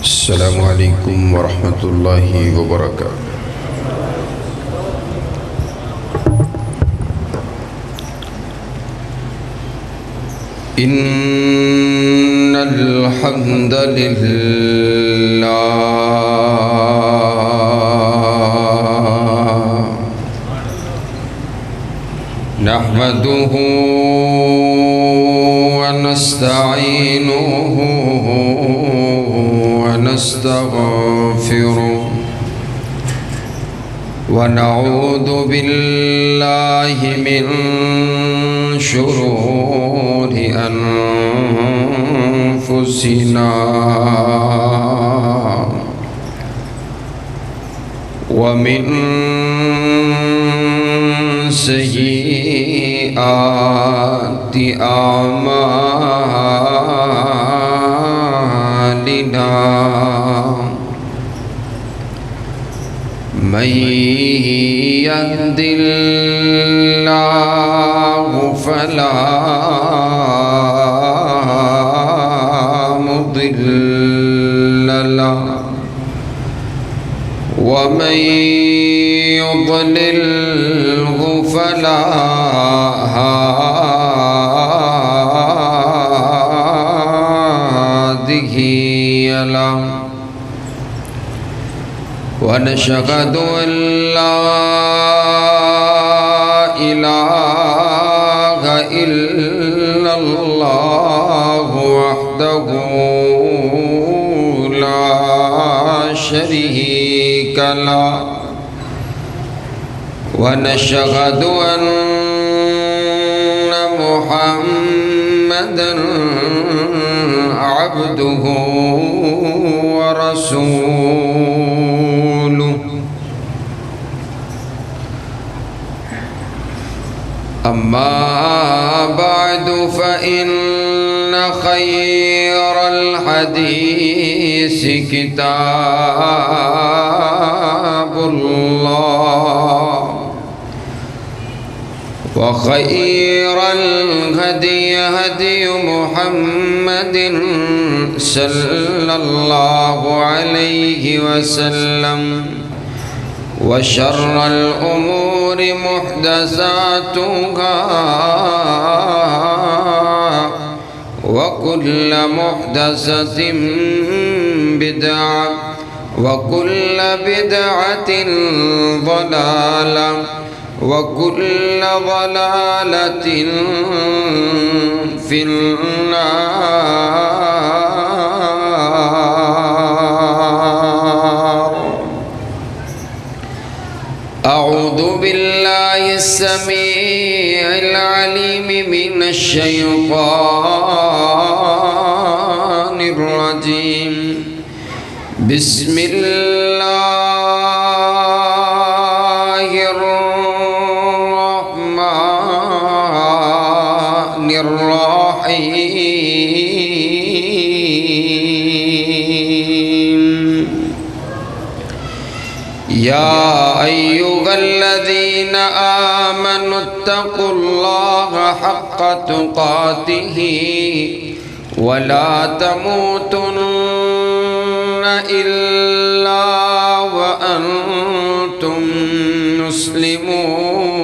السلام عليكم ورحمة الله وبركاته. إن الحمد لله نحمده ونستعينه ونستغفره ونعوذ بالله من شرور أنفسنا ومن سيئات أعمالنا من يهد الله فلا مضل له ومن يضلله فلا هادي له ونشهد أن لا إله إلا الله وحده لا شريك له ونشهد أن محمدًا عبده ورسوله أما بعد فإن خير الحديث كتاب الله وخير الهدي هدي محمد صلى الله عليه وسلم وشر الأمور محدثاتها وكل محدثة بدعة وكل بدعة ضلالة وكل ضلالة في النار. أعوذ بالله السميع العليم من الشيطان الرجيم. بسم الله الرحمن الرحيم. يا أيها الذين آمنوا اتقوا الله حق تقاته ولا تموتن إلا وأنتم مسلمون.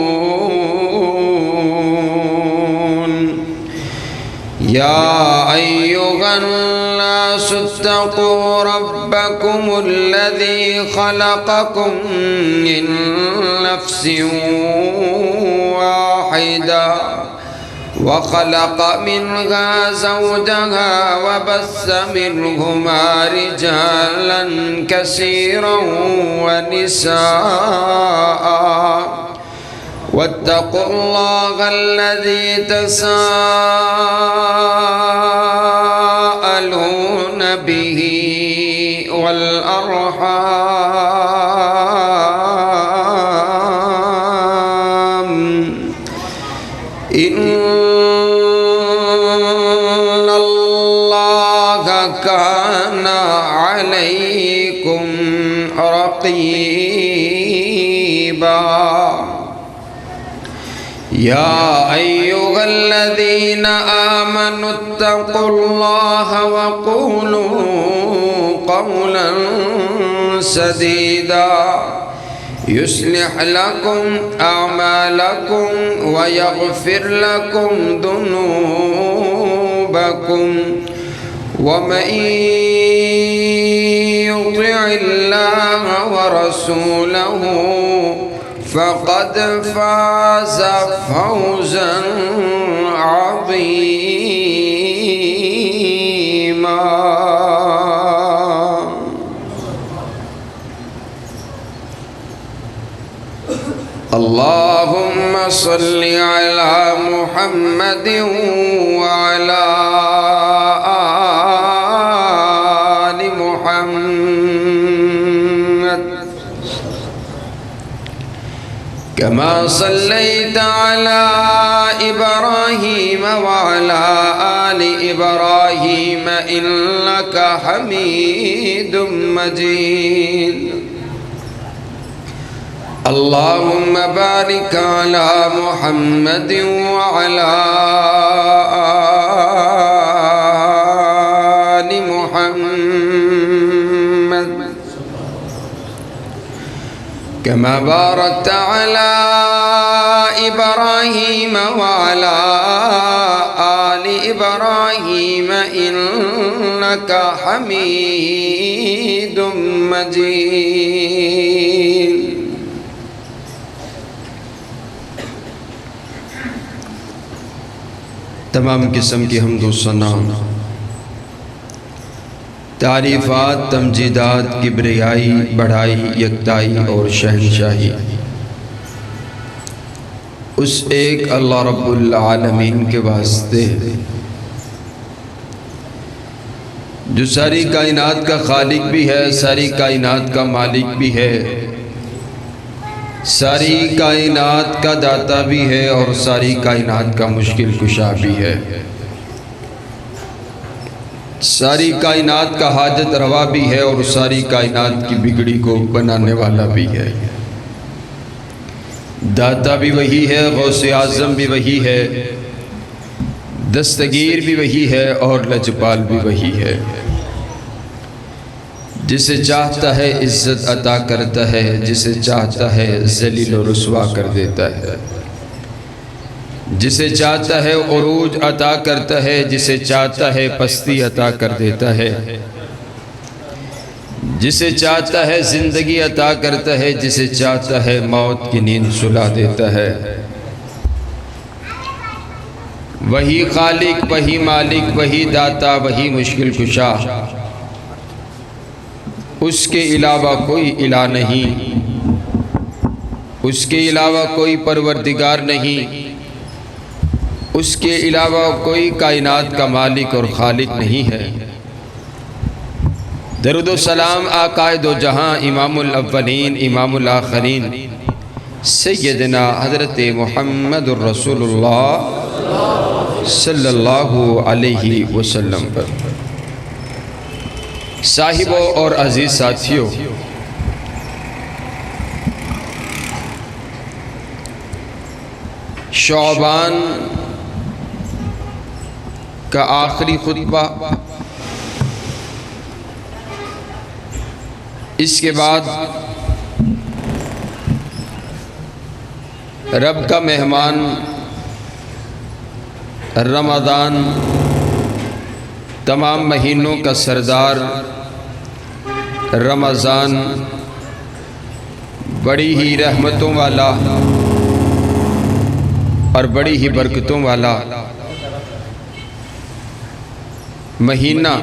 يا أيها الناس اتقوا ربكم الذي خلقكم من نفس واحدة وخلق منها زوجها وبث منهما رجالا كثيرا ونساء واتقوا الله الذي تساءلون به والأرحام إن الله كان عليكم رقيبا. يا أيها الذين آمنوا اتقوا الله وقولوا قولا سديدا يصلح لكم أعمالكم ويغفر لكم ذنوبكم ومن يطع الله ورسوله فقد فاز فوزا عظيما. اللهم صل على محمد وعلى آل محمد كما صليت على إبراهيم وعلى آل إبراهيم إنك حميد مجيد. اللهم بارك على محمد وعلى آل محمد كما باركت على إبراهيم وعلى آل إبراهيم إنك حميد مجيد. تمام قسم کی حمد و ثنا، تعریفات، تمجیدات، کبریائی، بڑھائی، یکتائی اور شہنشاہی اس ایک اللہ رب العالمین کے واسطے جو ساری کائنات کا خالق بھی ہے، ساری کائنات کا مالک بھی ہے، ساری کائنات کا داتا بھی ہے اور ساری کائنات کا مشکل کشا بھی ہے، ساری کائنات کا حاجت روا بھی ہے اور ساری کائنات کی بگڑی کو بنانے والا بھی ہے. داتا بھی وہی ہے، غوث اعظم بھی وہی ہے، دستگیر بھی وہی ہے اور لجپال بھی وہی ہے. جسے چاہتا ہے عزت عطا کرتا ہے، جسے چاہتا ہے ذلیل و رسوا کر دیتا ہے، جسے چاہتا ہے عروج عطا کرتا ہے، جسے چاہتا ہے پستی عطا کر دیتا ہے، جسے چاہتا ہے زندگی عطا کرتا ہے، جسے چاہتا ہے موت کی نیند سلا دیتا ہے. وہی خالق، وہی مالک، وہی داتا، وہی مشکل کشا، اس کے علاوہ کوئی الہ نہیں، اس کے علاوہ کوئی پروردگار نہیں، اس کے علاوہ کوئی کائنات کا مالک اور خالق نہیں ہے. درود و سلام آقا دو جہاں، امام الاولین امام الآخرین، سیدنا حضرت محمد الرسول اللہ صلی اللہ علیہ وسلم پر. صاحبوں اور عزیز ساتھیوں، شعبان کا آخری خطبہ، اس کے بعد رب کا مہمان رمضان، تمام مہینوں کا سردار رمضان، بڑی ہی رحمتوں والا اور بڑی ہی برکتوں والا مہینہ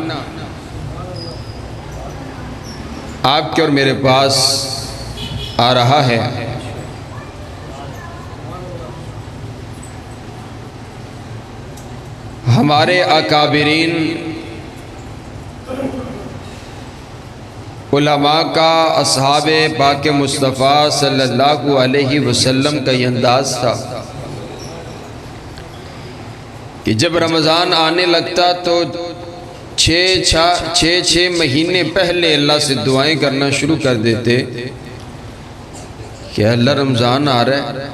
آپ کے اور میرے پاس آ رہا ہے. ہمارے اکابرین علماء کا، اصحاب پاک مصطفیٰ صلی اللہ علیہ وسلم کا یہ انداز تھا کہ جب رمضان آنے لگتا تو چھ مہینے پہلے اللہ سے دعائیں کرنا شروع کر دیتے کہ اللہ رمضان آ رہا ہے،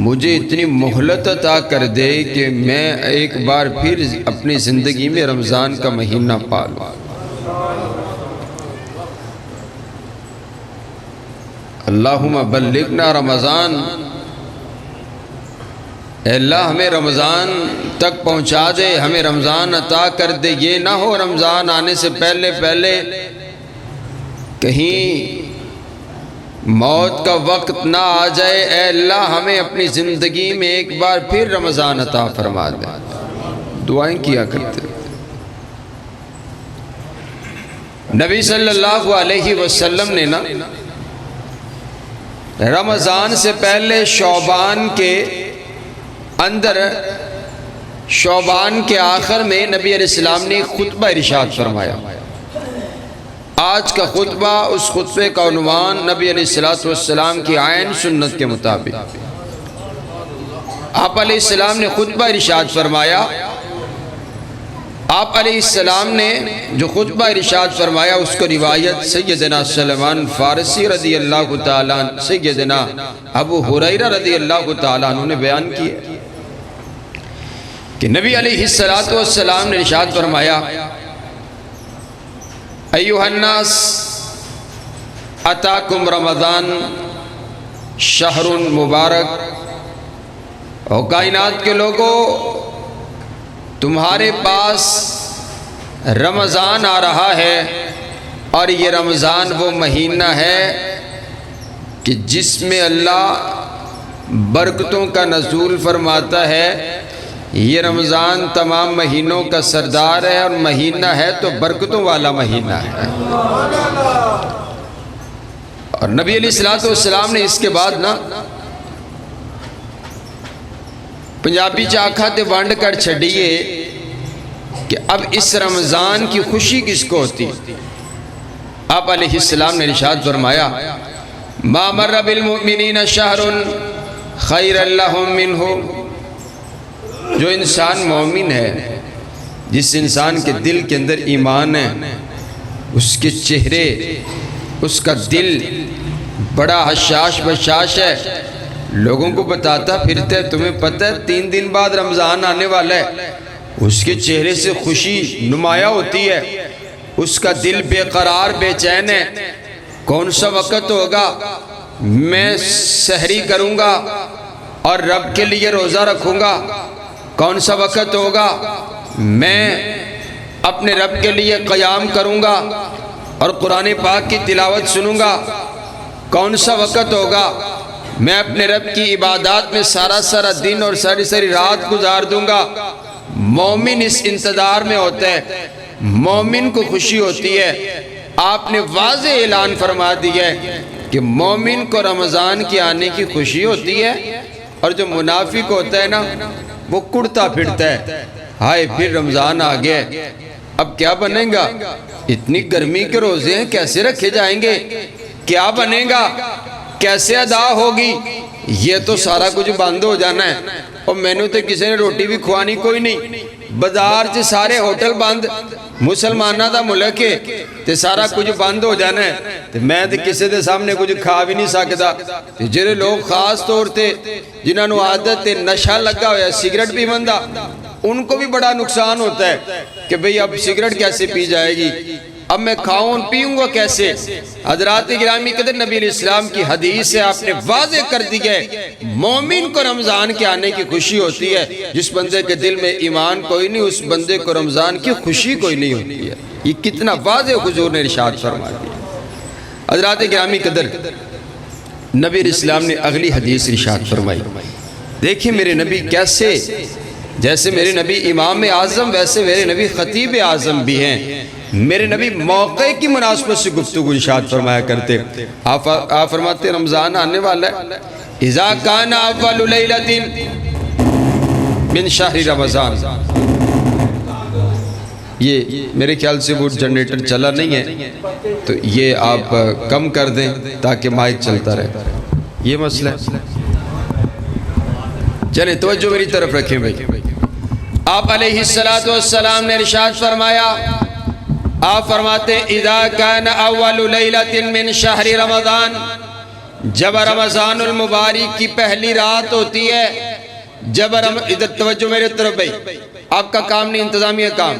مجھے اتنی مہلت عطا کر دے کہ میں ایک بار پھر اپنی زندگی میں رمضان کا مہینہ پالوں. اللہم بلغنا رمضان، اے اللہ ہمیں رمضان تک پہنچا دے، ہمیں رمضان عطا کر دے۔ یہ نہ ہو رمضان آنے سے پہلے کہیں موت کا وقت نہ آ جائے، اے اللہ ہمیں اپنی زندگی میں ایک بار پھر رمضان عطا فرما دے۔ دعائیں کیا کرتے۔ نبی صلی اللہ علیہ وسلم نے نا رمضان سے پہلے شعبان کے اندر، شعبان کے آخر میں نبی علیہ السلام نے خطبہ ارشاد فرمایا۔ آج کا خطبہ، اس خطبے کا عنوان نبی علیہ السلام کی عین سنت کے مطابق، آپ علیہ السلام نے خطبہ ارشاد فرمایا۔ آپ علیہ السلام نے جو خطبہ ارشاد فرمایا اس کو روایت سیدنا سلمان فارسی رضی اللہ تعالیٰ عنہ، سیدنا ابو ہریرہ رضی اللہ تعالیٰ عنہ نے بیان کی ہے کہ نبی علیہ السلام نے ارشاد فرمایا، ایھا الناس اتاکم رمضان شہر مبارک، او کائنات کے لوگوں تمہارے پاس رمضان آ رہا ہے، اور یہ رمضان وہ مہینہ ہے کہ جس میں اللہ برکتوں کا نزول فرماتا ہے۔ یہ رمضان تمام مہینوں کا سردار ہے، اور مہینہ ہے تو برکتوں والا مہینہ ہے۔ اور نبی علیہ السلام نے اس کے بعد نا پنجابی چاکھا تے ونڈ کر چھڑیے کہ اب اس رمضان کی خوشی کس کو ہوتی۔ آپ علیہ السلام نے ارشاد فرمایا، ما مر بالمؤمنین شہر خیر لہم منہ، جو انسان مومن ہے، جس انسان کے دل کے اندر ایمان ہے، اس کے چہرے، اس کا دل بڑا حشاش بشاش ہے، لوگوں کو بتاتا پھرتا ہے، تمہیں پتہ ہے 3 دن بعد رمضان آنے والا ہے، اس کے چہرے سے خوشی نمایاں ہوتی ہے، اس کا دل بے قرار بے چین ہے۔ کون سا وقت ہوگا میں سحری کروں گا اور رب کے لیے روزہ رکھوں گا، کون سا وقت ہوگا میں اپنے رب کے لیے قیام کروں گا اور قرآن پاک کی تلاوت سنوں گا، کون سا وقت ہوگا میں اپنے رب کی عبادات میں سارا دن اور ساری رات گزار دوں گا۔ مومن اس انتظار میں ہوتا ہے، مومن کو خوشی ہوتی ہے۔ آپ نے واضح اعلان فرما دیا ہے کہ مومن کو رمضان کی آنے کی خوشی ہوتی ہے، اور جو منافق ہوتا ہے نا وہ کڑتا پھرتا ہے، ہائے پھر رمضان آ گیا، اب کیا بنے گا، اتنی گرمی کے روزے ہیں کیسے رکھے جائیں گے، کیا بنے گا، کیسے ادا ہوگی، یہ تو سارا کچھ بند ہو جانا ہے۔ اور میں نے تو کسی نے روٹی بھی کھوانی کوئی نہیں، بازار سے سارے ہوٹل بند، مسلمانہ دا ملک ہے تے سارا کچھ بند ہو جانا ہے، تے میں تے کسی دے سامنے کچھ کھا بھی نہیں سکتا۔ جنہیں لوگ خاص طور تے جنہاں نو عادت نشہ لگا ہوا ہے سگریٹ بھی بندہ، ان کو بھی بڑا نقصان ہوتا ہے کہ بھئی اب سگریٹ کیسے پی جائے گی، اب میں کھاؤں پیوں گا کیسے۔ حضرات گرامی قدر، نبی علیہ السلام کی حدیث سے آپ نے واضح کر دی ہے، مومن کو رمضان کے آنے کی خوشی ہوتی ہے، جس بندے کے دل میں ایمان کوئی نہیں اس بندے کو رمضان کی خوشی کوئی نہیں ہوتی ہے۔ یہ کتنا واضح حضور نے ارشاد فرما دیا۔ حضرات گرامی قدر، نبی علیہ السلام نے اگلی حدیث ارشاد فرمائی۔ دیکھیں میرے نبی کیسے، جیسے میرے نبی امام اعظم ویسے میرے نبی خطیب اعظم بھی ہیں۔ میرے نبی موقع کی مناسبت سے گفتگو ارشاد فرمایا کرتے۔ آپ فرماتے رمضان آنے والا ہے، اذا کان اول لیلۃ من شہر رمضان، یہ میرے خیال سے وہ جنریٹر چلا نہیں ہے تو یہ آپ کم کر دیں تاکہ مائک چلتا رہے، یہ مسئلہ ہے۔ چلیں توجہ میری طرف رکھیں بھائی۔ آپ علیہ السلام نے ارشاد فرمایا، آپ فرماتے اذا کان اول لیلۃ من شہر رمضان، جب رمضان المبارک کی پہلی رات ہوتی ہے، جب ادھر توجہ میرے طرف بھائی، آپ کا کام نہیں انتظامیہ کام،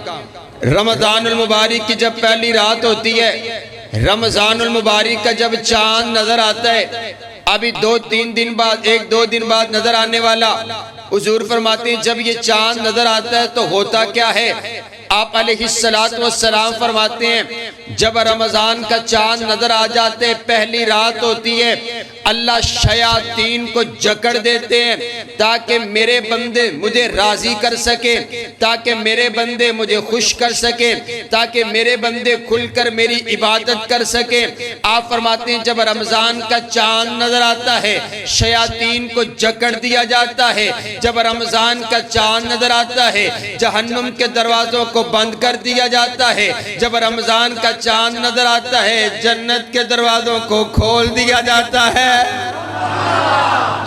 رمضان المبارک کی جب پہلی رات ہوتی ہے، رمضان المبارک کا جب چاند نظر آتا ہے، ابھی 2-3 دن بعد، 1-2 دن بعد نظر آنے والا، حضور فرماتے ہیں جب یہ چاند نظر آتا ہے تو ہوتا کیا ہے؟ آپ علیہ السلام فرماتے ہیں جب رمضان کا چاند نظر آ جاتے ہیں، پہلی رات ہوتی ہے، اللہ شیاطین کو جکڑ دیتے ہیں تاکہ میرے بندے مجھے راضی کر سکے، تاکہ میرے بندے مجھے خوش کر سکے، تاکہ میرے بندے کھل کر میری عبادت کر سکے۔ آپ فرماتے ہیں جب رمضان کا چاند نظر آتا ہے شیاطین کو جکڑ دیا جاتا ہے، جب رمضان کا چاند نظر آتا ہے جہنم کے دروازوں کو بند کر دیا جاتا ہے، جب رمضان کا چاند نظر آتا ہے جنت کے دروازوں کو کھول دیا جاتا ہے۔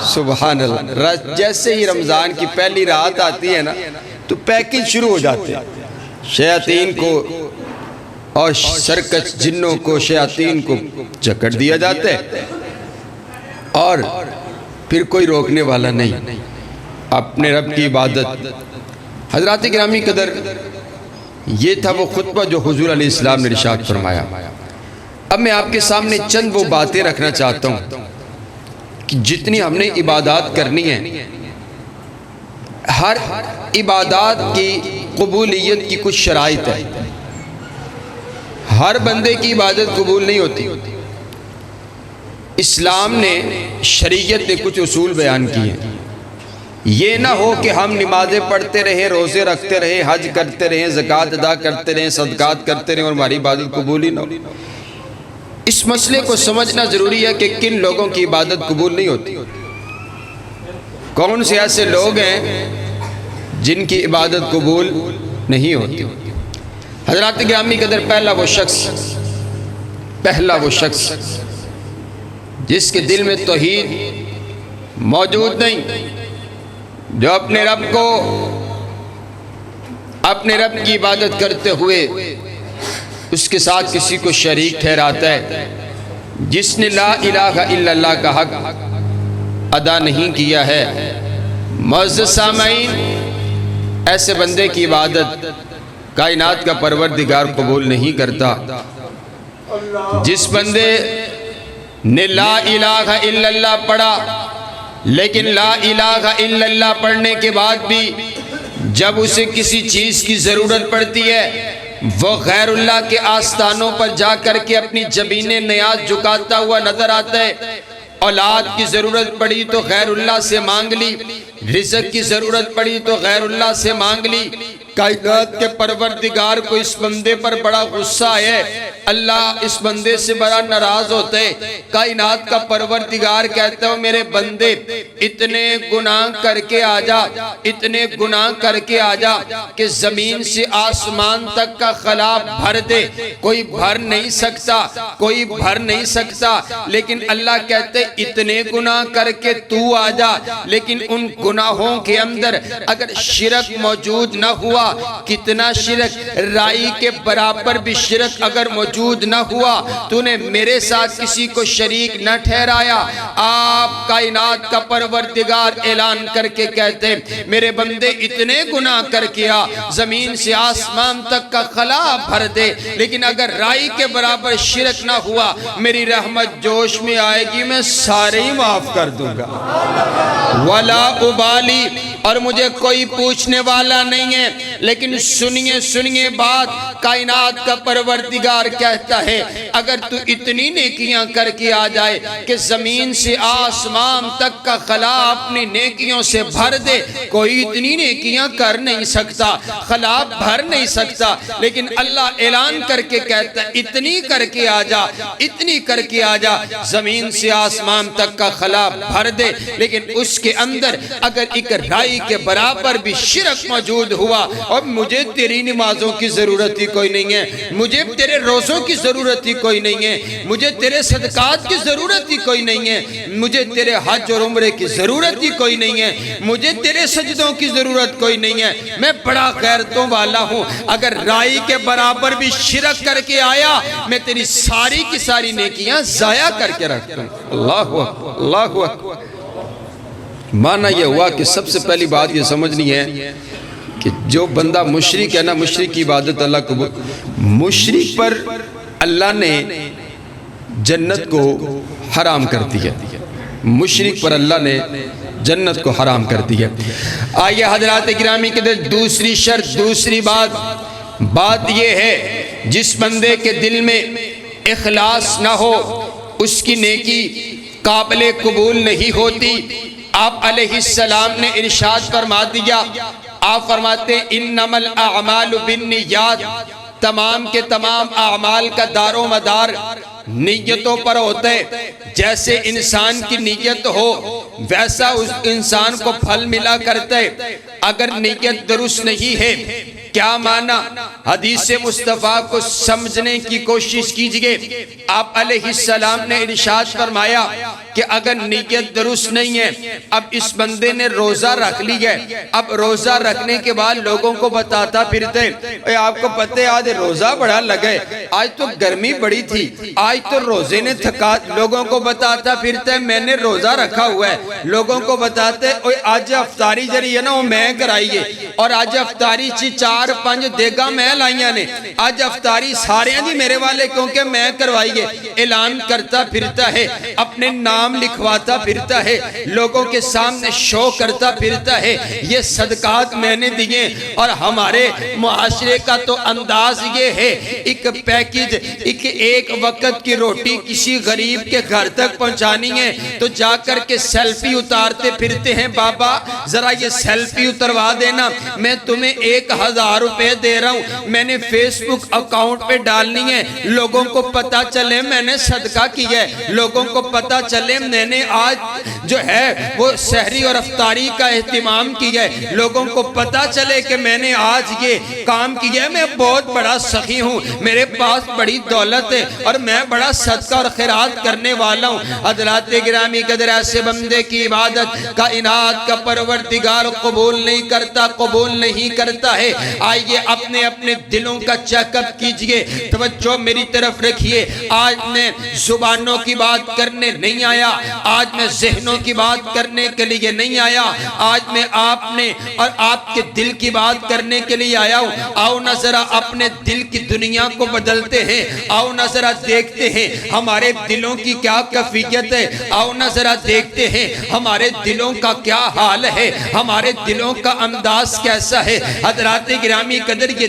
سبحان اللہ۔ جیسے ہی رمضان کی پہلی رات آتی ہے نا تو پیکج شروع ہو جاتے ہیں، شیاطین کو اور سرکش جنوں کو، شیاطین کو جکڑ دیا جاتا ہے اور پھر کوئی روکنے والا نہیں، اپنے رب کی عبادت۔ حضرات گرامی قدر، یہ تھا وہ خطبہ جو حضور علیہ السلام نے ارشاد فرمایا۔ اب میں آپ کے سامنے چند وہ باتیں رکھنا چاہتا ہوں کہ جتنی ہم نے عبادات کرنی ہے، ہر عبادات کی قبولیت کی کچھ شرائط ہے۔ ہر بندے کی عبادت قبول نہیں ہوتی۔ اسلام نے، شریعت نے کچھ اصول بیان کیے ہیں۔ یہ نہ ہو کہ ہم نمازیں پڑھتے رہیں، روزے رکھتے رہیں، حج کرتے رہیں، زکوٰۃ ادا کرتے رہیں، صدقات کرتے رہیں اور ہماری عبادت قبول ہی نہ ہو۔ اس مسئلے کو سمجھنا ضروری ہے کہ کن لوگوں کی عبادت قبول نہیں ہوتی، کون سے ایسے لوگ ہیں جن کی عبادت قبول نہیں ہوتی۔ حضرات گرامی قدر، پہلا وہ شخص جس کے دل میں توحید موجود نہیں، جو اپنے رب کی عبادت کرتے ہوئے اس کے ساتھ کسی کو شریک ٹھہراتا ہے، جس نے لا الہ الا اللہ کا حق ادا نہیں کیا ہے۔ معزز سامعین، ایسے بندے کی عبادت کائنات کا پروردگار قبول نہیں کرتا۔ جس بندے نے لا الہ الا اللہ پڑھا، لیکن لا الہ الا اللہ پڑھنے کے بعد بھی جب اسے کسی چیز کی ضرورت پڑتی ہے، وہ غیر اللہ کے آستانوں پر جا کر کے اپنی جبین نیاز جھکاتا ہوا نظر آتا ہے۔ اولاد کی ضرورت پڑی تو غیر اللہ سے مانگ لی، رزق کی ضرورت پڑی تو غیر اللہ سے مانگ لی۔ کائنات کے پروردگار کو اس بندے پر بڑا غصہ ہے، اللہ اس بندے سے بڑا ناراض ہوتا ہے۔ کائنات کا پروردگار کہتا ہے میرے بندے اتنے گناہ کر کے آجا، اتنے گناہ کر کے آجا کہ زمین سے آسمان تک کا خلا بھر دے۔ کوئی بھر نہیں سکتا، کوئی بھر نہیں سکتا، لیکن اللہ کہتے اتنے گناہ کر کے تو آجا۔ لیکن ان گناہوں کے اندر اگر شرک موجود نہ ہوا، کتنا شرک، رائی کے برابر بھی شرک اگر موجود نہ ہوا، تو نے میرے ساتھ کسی کو شریک نہ ٹھہرایا، آپ کائنات کا پروردگار اعلان کر کے کہتے میرے بندے اتنے گناہ کر کیا، زمین سے آسمان تک کا خلا بھر دے، لیکن اگر رائی کے برابر شرک نہ ہوا، میری رحمت جوش میں آئے گی، میں سارے ہی معاف کر دوں گا۔ وَلَا أُبَالِي، اور مجھے کوئی پوچھنے والا نہیں ہے۔ لیکن سنیے بات، کائنات کا پروردگار کہتا ہے اگر تو اتنی نیکیاں کر کے آ جائے کہ زمین سے آسمان تک کا خلا اپنی نیکیوں سے بھر دے، کوئی اتنی نیکیاں کر نہیں سکتا، خلا بھر نہیں سکتا، لیکن اللہ اعلان کر کے کہتا ہے اتنی کر کے آ جا، اتنی کر کے آ جا، زمین سے آسمان تک کا خلا بھر دے، لیکن اس کے اندر اگر ایک رائی کے برابر بھی شرک موجود ہوا، اور مجھے تیری نمازوں کی ضرورت ہی کوئی نہیں ہے، مجھے تیرے روزوں کی ضرورت ہی کوئی نہیں ہے، مجھے تیرے صدقات کی ضرورت ہی کوئی نہیں ہے، مجھے تیرے حج اور عمرے کی ضرورت ہی کوئی نہیں ہے، مجھے تیرے سجدوں کی ضرورت کوئی نہیں ہے، میں بڑا غیرتوں والا ہوں، اگر رائی کے برابر بھی شرک کر کے آیا، میں تیری ساری کی ساری نیکیاں ضائع کر کے رکھتا ہوں۔ اللہ اکبر، اللہ اکبر۔ معنی یہ ہوا کہ سب سے پہلی بات یہ سمجھنی ہے کہ جو بندہ مشرک ہے نا، مشرک کی عبادت اللہ قبول، مشرک پر اللہ نے جنت کو حرام کر دیا، مشرک پر اللہ نے جنت کو حرام کر دیا۔ آئیے حضرات گرامی کے دل، دوسری شرط، دوسری بات یہ ہے جس بندے کے دل میں اخلاص نہ ہو اس کی نیکی قابل قبول نہیں ہوتی۔ آپ علیہ السلام نے ارشاد فرما دیا، آپ فرماتے ہیں انما الاعمال بالنیات، تمام کے تمام اعمال کا دار و مدار نیتوں پر ہوتا ہے۔ جیسے انسان کی نیت ہو ویسا اس انسان کو پھل ملا کرتا ہے۔ اگر نیت درست نہیں ہے، کیا معنی؟ حدیث مصطفیٰ کو سمجھنے کی کوشش کیجئے۔ آپ علیہ السلام نے ارشاد فرمایا کہ اگر نیت درست نہیں ہے، اب اس بندے نے روزہ رکھ لی ہے، اب روزہ رکھنے کے بعد لوگوں کو بتاتا پھرتے، آپ کو پتہ ہے آج روزہ بڑا لگے، آج تو گرمی بڑی تھی، آج تو روزے نے تھکا، لوگوں کو بتاتا پھرتا ہے میں نے روزہ رکھا ہوا ہے، لوگوں کو بتاتے آج افطاری جری ہے نا وہ میں کرائیے، اور آج افطاری چی 4-5 دیگا میں لائیاں نے، آج افطاری سارے ہیں جی میرے والے کیونکہ میں کروائیے، اعلان کرتا پھرتا ہے، اپنے نام لکھواتا پھرتا ہے، لوگوں کے سامنے شو کرتا پھرتا ہے، یہ صدقات میں نے دیے۔ اور ہمارے معاشرے کا تو انداز یہ ہے، ایک پیکیج، ایک وقت کی روٹی کسی غریب کے گھر تک پہنچانی ہے تو جا کر کے سیلفی اتارتے پھرتے ہیں، بابا ذرا یہ سیلفی اتروا دینا، میں تمہیں 1000 روپے دے رہا ہوں، میں نے فیس بک اکاؤنٹ پہ ڈالنی ہے، لوگوں کو پتا چلے میں نے صدقہ کیا ہے، لوگوں کو پتا چلے میں نے آج جو ہے وہ سحری اور افطاری کا اہتمام کیا ہے، لوگوں کو پتا چلے کہ میں نے آج یہ کام کیا ہے، میں بہت بڑا سخی ہوں، میرے پاس بڑی دولت ہے اور میں بڑا صدقہ اور خیرات کرنے والا ہوں۔ حضرات گرامی قدر، ایسے بندے کی عبادت کائنات کا پروردگار قبول نہیں کرتا ہے۔ آئیے اپنے دلوں کا چیک اپ کیجئے، توجہ میری طرف رکھیے۔ آج میں زبانوں کی بات کرنے نہیں آیا، آج میں ذہنوں کی بات کرنے کے لیے نہیں آیا، آج میں آپ نے اور آپ کے دل کی بات کرنے کے لیے آیا ہوں۔ آؤ نہ ذرا اپنے دل کی دنیا کو بدلتے ہیں، آؤ نہ ذرا دیکھتے ہیں ہمارے دلوں کی کیا کیفیت ہے، آؤ نہ ذرا دیکھتے ہیں ہمارے دلوں کا کیا حال ہے، ہمارے دلوں کا انداز کیسا ہے۔ حضرات گرامی قدر، یہ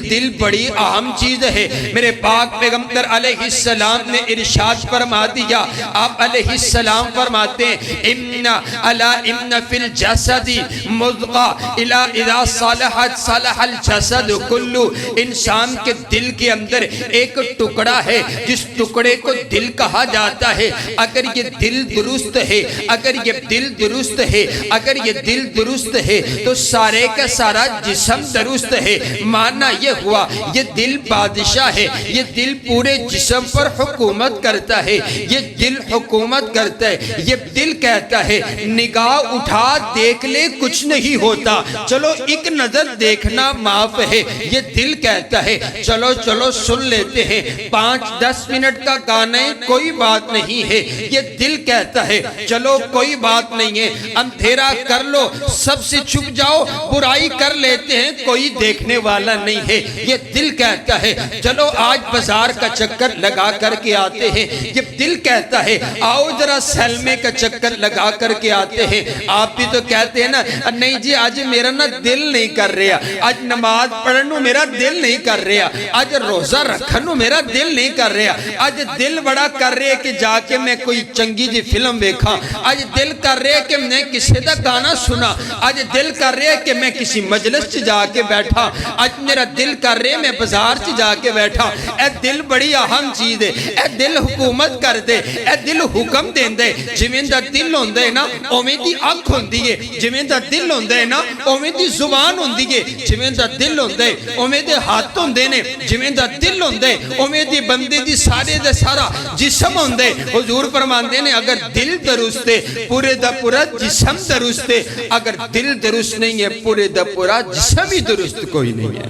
دل بڑی اہم چیز ہے۔ میرے پاک پیغمبر علیہ السلام نے ارشاد فرما دیا، آپ علیہ السلام فرماتے ہیں ان فی الجسد مضغہ اذا صلحت صلح الجسد کلو، انسان کے دل کے اندر ایک ٹکڑا ہے جس ٹکڑے کو دل کہا جاتا ہے۔ اگر یہ دل درست ہے، اگر یہ دل درست ہے، اگر یہ دل درست ہے تو سارے کا سارا جسم درست ہے۔ معنی یہ ہوا یہ دل بادشاہ ہے، یہ دل پورے جسم پر حکومت کرتا ہے، یہ دل حکومت کرتا ہے۔ یہ دل کہتا ہے نگاہ اٹھا دیکھ لے کچھ نہیں ہوتا، چلو ایک نظر دیکھنا معاف ہے۔ یہ دل کہتا ہے چلو سن لیتے ہیں، 5-10 منٹ کا گانا ہے کوئی بات نہیں ہے۔ یہ دل کہتا ہے چلو کوئی بات نہیں ہے، اندھیرا کر لو، سب سے چھپ جاؤ، برائی کر لیتے ہیں کوئی دیکھنے والا نہیں ہے۔ یہ دل کہتا ہے چلو آج بازار کا چکر لگا کر کے آتے ہیں۔ یہ دل کہتا ہے آؤ ذرا سلمے کا چکر لگا کر کے آتے ہیں۔ آپ بھی تو کہتے ہیں نا نہیں جی آج میرا نا دل نہیں کر رہا، آج نماز پڑھنو میرا دل نہیں کر رہا، آج روزہ رکھنو میرا دل نہیں کر رہا، آج دل بڑا کر رہے کہ جا کے میں کوئی چنگی جی فلم دیکھا، آج دل کر رہے کہ میں کسی دا گانا سنا، آج دل کر رہے کہ میں کسی مجلس چ جا کے بیٹھا، آج میرا دل کر رہے میں بازار چ جا کے بیٹھا۔ اے دل بڑی اہم چیز ہے، اے دل حکومت کر دے، اے دل حکم دین دے، جویں دا دل ہوندے ہے نا اوویں دی اکھ ہوندی ہے، جویں دا دل ہوندے ہے نا اوویں دی زبان ہوندی ہے، جویں دا دل ہوندے اوویں دے ہاتھ ہوندے نے، جویں دا دل ہوندے اوویں دی بندے دی سارے دا سارا جسم ہوندے۔ حضور فرماندے نے اگر دل درست ہے پورے دا پورا جسم درست ہے، اگر دل درست نہیں ہے پورے دا پورا جسم ہی درست کوئی نہیں ہے۔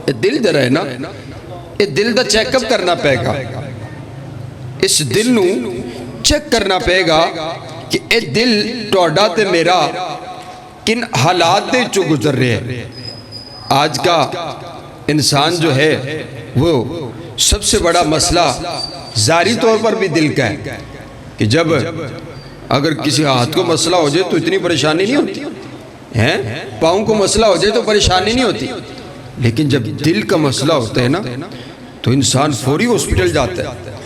یہ دل دا رہے نا، یہ دل دا چیک اپ کرنا پے گا، اس دل نو چیک کرنا پے گا کہ اے دل ٹوڑا تے میرا کن حالات دے چو گزر رہے ہیں۔ آج کا انسان جو ہے وہ سب سے بڑا مسئلہ ظاہری طور پر بھی دل کا ہے کہ جب اگر کسی ہاتھ کو مسئلہ ہو جائے تو اتنی پریشانی نہیں ہوتی ہے، پاؤں کو مسئلہ ہو جائے تو پریشانی نہیں ہوتی، لیکن جب دل کا مسئلہ ہوتا ہے نا تو انسان فوری ہاسپٹل جاتا ہے،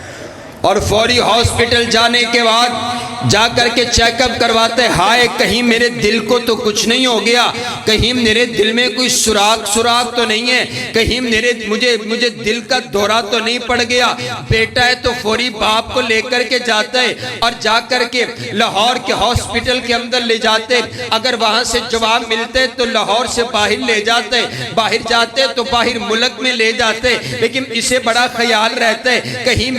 اور فوری ہاسپٹل جانے کے بعد جا کر کے چیک اپ کرواتے ہیں، ہائے کہیں میرے دل کو تو کچھ نہیں ہو گیا، کہیں میرے دل میں کوئی سراغ تو نہیں ہے، کہیں مجھے دل کا دورہ تو نہیں پڑ گیا۔ بیٹا ہے تو فوری باپ کو لے کر کے جاتا ہے اور جا کر کے لاہور کے ہاسپٹل کے اندر لے جاتے، اگر وہاں سے جواب ملتے تو لاہور سے باہر لے جاتے، باہر جاتے تو باہر ملک میں لے جاتے، لیکن اسے بڑا خیال رہتا ہے کہیں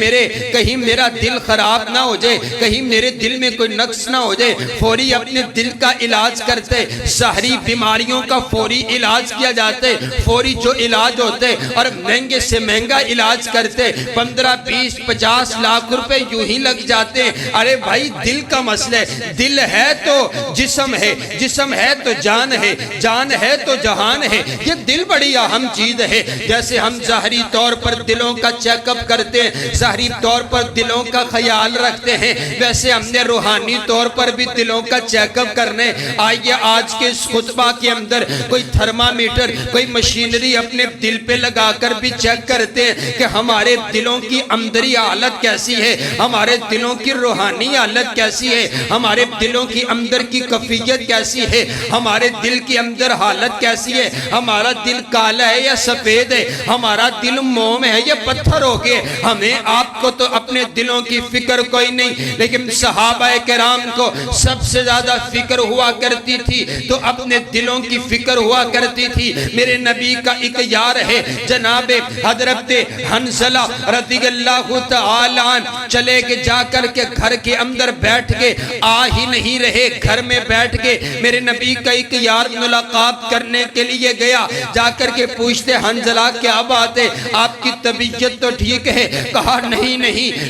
میرا دل خراب نہ ہو جائے، کہیں میرے دل میں کوئی نقص نہ ہو جائے، فوری اپنے دل کا علاج کرتے، ظاہری بیماریوں کا فوری علاج کیا جاتے، فوری جو علاج ہوتے اور مہنگے سے مہنگا علاج کرتے، 15 20 50 لاکھ روپے یوں ہی لگ جاتے۔ ارے بھائی دل کا مسئلہ ہے، دل ہے تو جسم ہے، جسم ہے تو جان ہے، جان ہے تو جہان ہے، یہ دل بڑی اہم چیز ہے۔ جیسے ہم ظاہری طور پر دلوں کا چیک اپ کرتے ہیں، ظاہری طور پر دلوں کا خیال رکھتے ہیں، ویسے ہم نے روحانی طور پر بھی دلوں کا چیک اپ کرنے۔ آئیے آج کے اس خطبہ کے اندر کوئی تھرمامیٹر، کوئی مشینری اپنے دل پہ لگا کر بھی چیک کرتے ہیں کہ ہمارے دلوں کی اندری حالت کیسی ہے، ہمارے دلوں کی روحانی حالت کیسی ہے، ہمارے دلوں کی اندر کی کیفیت کیسی ہے، ہمارے دل کی اندر حالت کیسی ہے، ہمارا دل کالا ہے یا سفید ہے، ہمارا دل موم ہے یا پتھر ہو گئے۔ ہمیں آپ کو تو اپنے دلوں کی فکر کوئی نہیں، لیکن صحابہ کرام کو سب سے زیادہ فکر ہوا کرتی تھی تو اپنے دلوں کی فکر ہوا کرتی تھی۔ میرے نبی کا ایک یار ہے جناب حضرت حنظلہ رضی اللہ تعالی عنہ، چلے کہ جا کر کے گھر کے اندر بیٹھ کے آ ہی نہیں رہے، گھر میں بیٹھ کے میرے نبی کا ایک یار ملاقات کرنے کے لیے گیا، جا کر کے پوچھتے حنظلہ کیا بات ہے، آپ کی طبیعت تو ٹھیک ہے؟ کہا نہیں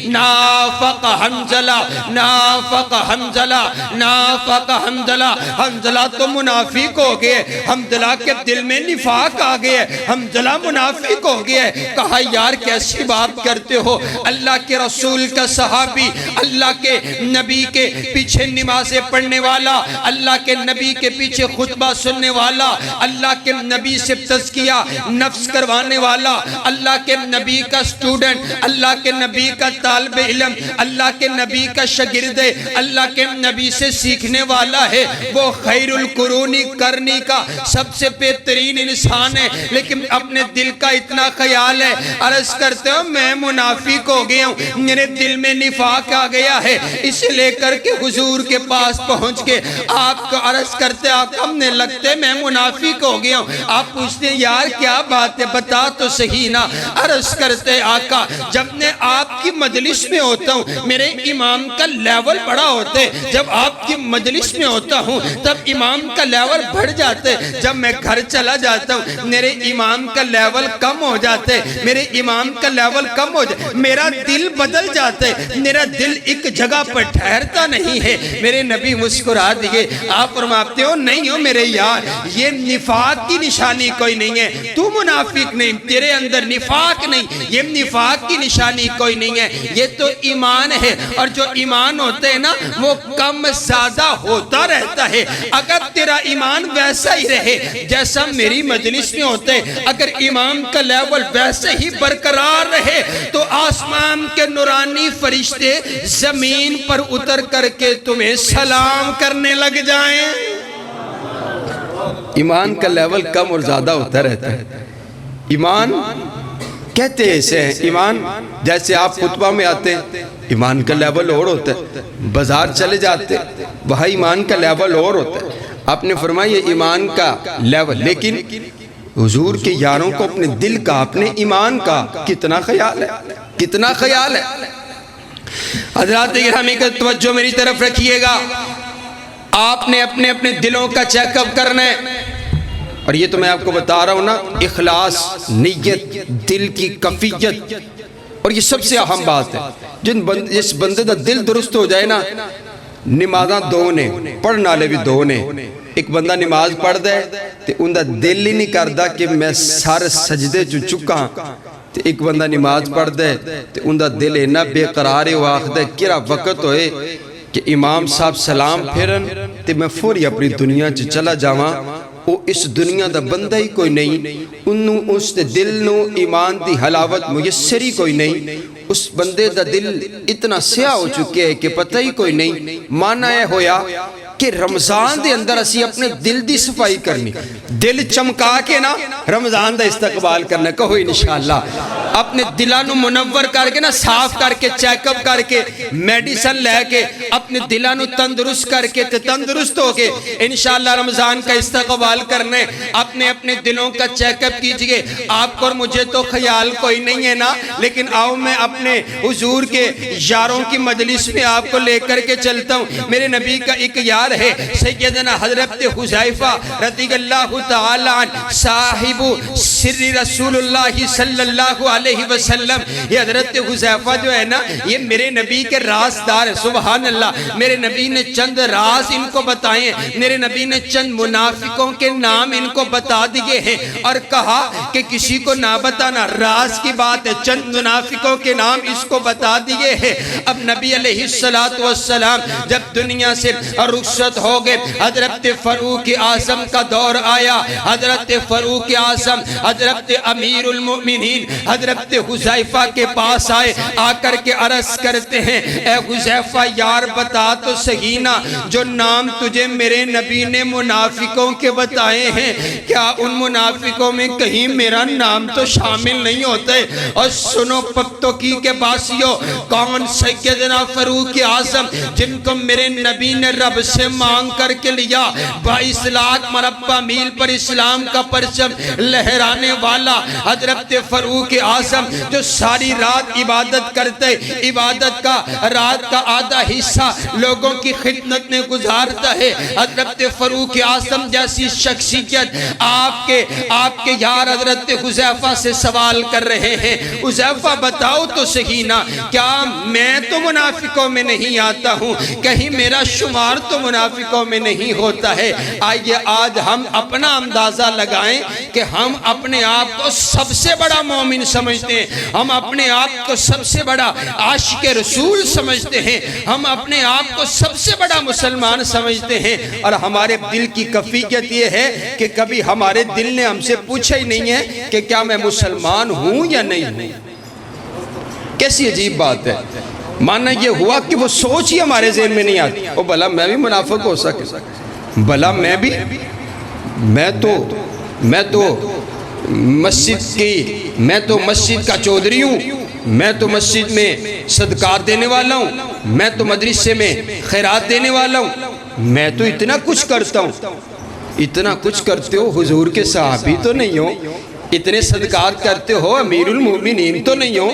نافق حنظلہ، نافق حنظلہ، نافق حنظلہ، حنظلہ تو منافق ہو گئے، حنظلہ کے دل میں نفاق آ گئے، حنظلہ منافق ہو گئے۔ کہا یار کیسی بات کرتے ہو، اللہ کے رسول کا صحابی، اللہ کے نبی کے پیچھے نمازیں پڑھنے والا، اللہ کے نبی کے پیچھے خطبہ سننے والا، اللہ کے نبی سے تزکیہ نفس کروانے والا، اللہ کے نبی کا اسٹوڈنٹ، اللہ کے نبی کا طالب علم، اللہ کے نبی کا شاگرد، اللہ کے نبی سے سیکھنے والا ہے، وہ خیر القرون کرنی کا سب سے بہترین انسان ہے، لیکن اپنے دل کا اتنا خیال ہے، عرض کرتے ہو میں منافق ہو گیا ہوں، میرے دل میں نفاق آ گیا ہے، اسے لے کر کے حضور کے پاس پہنچ کے آپ کو عرض کرتے آپ ہم نے لگتے میں منافق ہو گیا ہوں۔ آپ پوچھتے یار کیا بات ہے بتا تو صحیح نا، عرض کرتے آقا جب میں آپ کی مجلس میں ہوتا ہوں میرے امام کا لیول بڑا ہوتا ہے، جب آپ کی مجلس میں ہوتا ہوں تب امام کا لیول بڑھ جاتے، جب میں گھر چلا جاتا ہوں میرے امام کا لیول کم ہو جاتے، میرے امام کا لیول کم ہو جاتے، میرا دل بدل جاتے، میرا دل ایک جگہ پر ٹھہرتا نہیں ہے۔ میرے نبی مسکرا دیے، آپ فرماتے ہو نہیں ہو میرے یار، یہ نفاق کی نشانی کوئی نہیں ہے، تو منافق نہیں، تیرے اندر نفاق نہیں، یہ نفاق کی نشانی کوئی نہیں ہے، یہ تو ایمان ہے، اور جو ایمان ہوتے ہیں نا وہ کم زیادہ ہوتا رہتا ہے۔ اگر تیرا ایمان ویسا ہی رہے جیسا میری مجلس میں ہوتے، اگر ایمان کا لیول ویسے ہی برقرار رہے تو آسمان کے نورانی فرشتے زمین پر اتر کر کے تمہیں سلام کرنے لگ جائیں۔ ایمان کا لیول کم اور زیادہ ہوتا رہتا ہے۔ ایمان کہتے ایسے ہیں، ایمان جیسے آپ خطبہ میں آتے ہیں ایمان کا لیول اور ہوتا ہے، بازار چلے جاتے وہاں ایمان کا لیول اور ہوتا ہے۔ آپ نے فرمایا یہ ایمان کا لیول، لیکن حضور کے یاروں کو اپنے دل کا اپنے ایمان کا کتنا خیال ہے، کتنا خیال ہے۔ حضرات گرامی کا توجہ میری طرف رکھیے گا، آپ نے اپنے اپنے دلوں کا چیک اپ کرنا ہے، اور یہ تو میں آپ کو بتا رہا ہوں نا، اخلاص، نیت، دل کی کیفیت، اور یہ سب سے اہم بات ہے۔ جس بندے کا دل درست ہو جائے نا نمازاں دو نے، پڑھنا والے بھی دو نے۔ ایک بندہ نماز پڑھ دے تے اندہ دل ہی نہیں کردا کہ میں سارے سجدے چو چکا، تے ایک بندہ نماز پڑھ دے تے اندہ دل اینا بے قرار ہے، وہ آخدہ کیا وقت ہوئے کہ امام صاحب سلام پھرن تے میں فوری اپنی دنیا چ چلا جاواں، وہ اس دنیا دا بندہ ہی کوئی نہیں، انہوں اس دل نو ایمان دی حلاوت میسر ہی کوئی نہیں، اس بندے دا دل اتنا سیاہ ہو چکے ہے کہ پتہ ہی کوئی نہیں۔ مانا ہے ہویا کہ رمضان دے اندر اسی اپنے دل دی صفائی کرنی، دل چمکا کے نا رمضان دا استقبال کرنا، کہو انشاءاللہ اپنے دلانو منور کر کے نا، صاف کر کے، چیک اپ کر کے، میڈیسن لے کے اپنے دلانو تندرست کر کے تندرست ہو کے انشاءاللہ رمضان کا استقبال کرنے۔ اپنے دلوں کا چیک اپ کیجئے۔ آپ کو اور مجھے تو خیال کوئی نہیں ہے نا، لیکن آؤ میں اپنے حضور کے یاروں کی مجلس میں آپ کو لے کر کے چلتا ہوں۔ میرے نبی کا ایک یار ہے سیدنا حضرت حذیفہ رضی اللہ تعالی عنہ، صاحب سر رسول اللہ صلی اللہ علیہ وسلم۔ یہ حضرت حذیفہ جو ہے نا، یہ میرے نبی کے رازدار ہے، سبحان اللہ۔ میرے نبی نے چند راز ان کو بتائے ہیں، میرے نبی نے چند منافقوں کے نام ان کو بتا دیے ہیں اور کہا کہ کسی کو نہ بتانا، راز کی بات ہے، چند منافقوں کے نام اس کو بتا دیے ہیں۔ اب نبی علیہ السلام جب دنیا سے رخصت ہو گئے، حضرت فاروق اعظم کا دور آیا۔ حضرت فاروق اعظم، حضرت امیر المؤمنین حضرت حذیفہ کے پاس آئے، آ کر کے عرض کرتے ہیں، اے حذیفہ یار بتا تو صحیح نا، جو نام تجھے میرے نبی نے منافقوں کے بتائے ہیں، کیا ان منافقوں میں کہیں میرا نام تو شامل نہیں ہوتا ہے؟ اور سنو پختوکی کے باسیوں، کون سیدنا فاروق اعظم جن کو میرے نبی نے رب سے مانگ کر کے لیا، 22 لاکھ مربع میل پر اسلام کا پرچم لہرانے والا حضرت فاروق اعظم، جو ساری رات عبادت کرتے، عبادت کا رات کا آدھا حصہ لوگوں کی خدمت میں گزارتا ہے۔ حضرت فاروق اعظم جیسی شخصیت آپ کے یار حضرت حذیفہ سے سوال کر رہے ہیں، حذیفہ بتاؤ تو صحیح نا، کیا میں تو منافقوں میں نہیں آتا ہوں، کہیں میرا شمار تو منافقوں میں نہیں ہوتا ہے؟ آئیے آج ہم اپنا اندازہ لگائیں کہ ہم اپنے آپ کو سب سے بڑا مومن سمجھتے ہیں، ہم اپنے آپ کو سب سے بڑا عاشق رسول سمجھتے ہیں، ہم اپنے آپ کو سب سے بڑا مسلمان سمجھتے ہیں، اور ہمارے دل کی کیفیت یہ ہے کہ کبھی ہمارے دل نے ہم سے پوچھا ہی نہیں ہے کہ کیا میں مسلمان ہوں یا نہیں ہوں۔ کیسی عجیب بات ہے۔ ماننا یہ ہوا کہ وہ سوچ ہی ہمارے ذہن میں نہیں آتی، او بھلا میں بھی منافق ہو سکے، بھلا میں تو مسجد کا چودھری ہوں، میں تو مسجد میں صدقات دینے والا ہوں، میں تو مدرسے میں خیرات دینے والا ہوں، میں تو اتنا کچھ کرتا ہوں۔ اتنا کچھ کرتے ہو، حضور کے صحابی تو نہیں ہو، اتنے صدقات کرتے ہو، امیر المومنین تو نہیں ہو،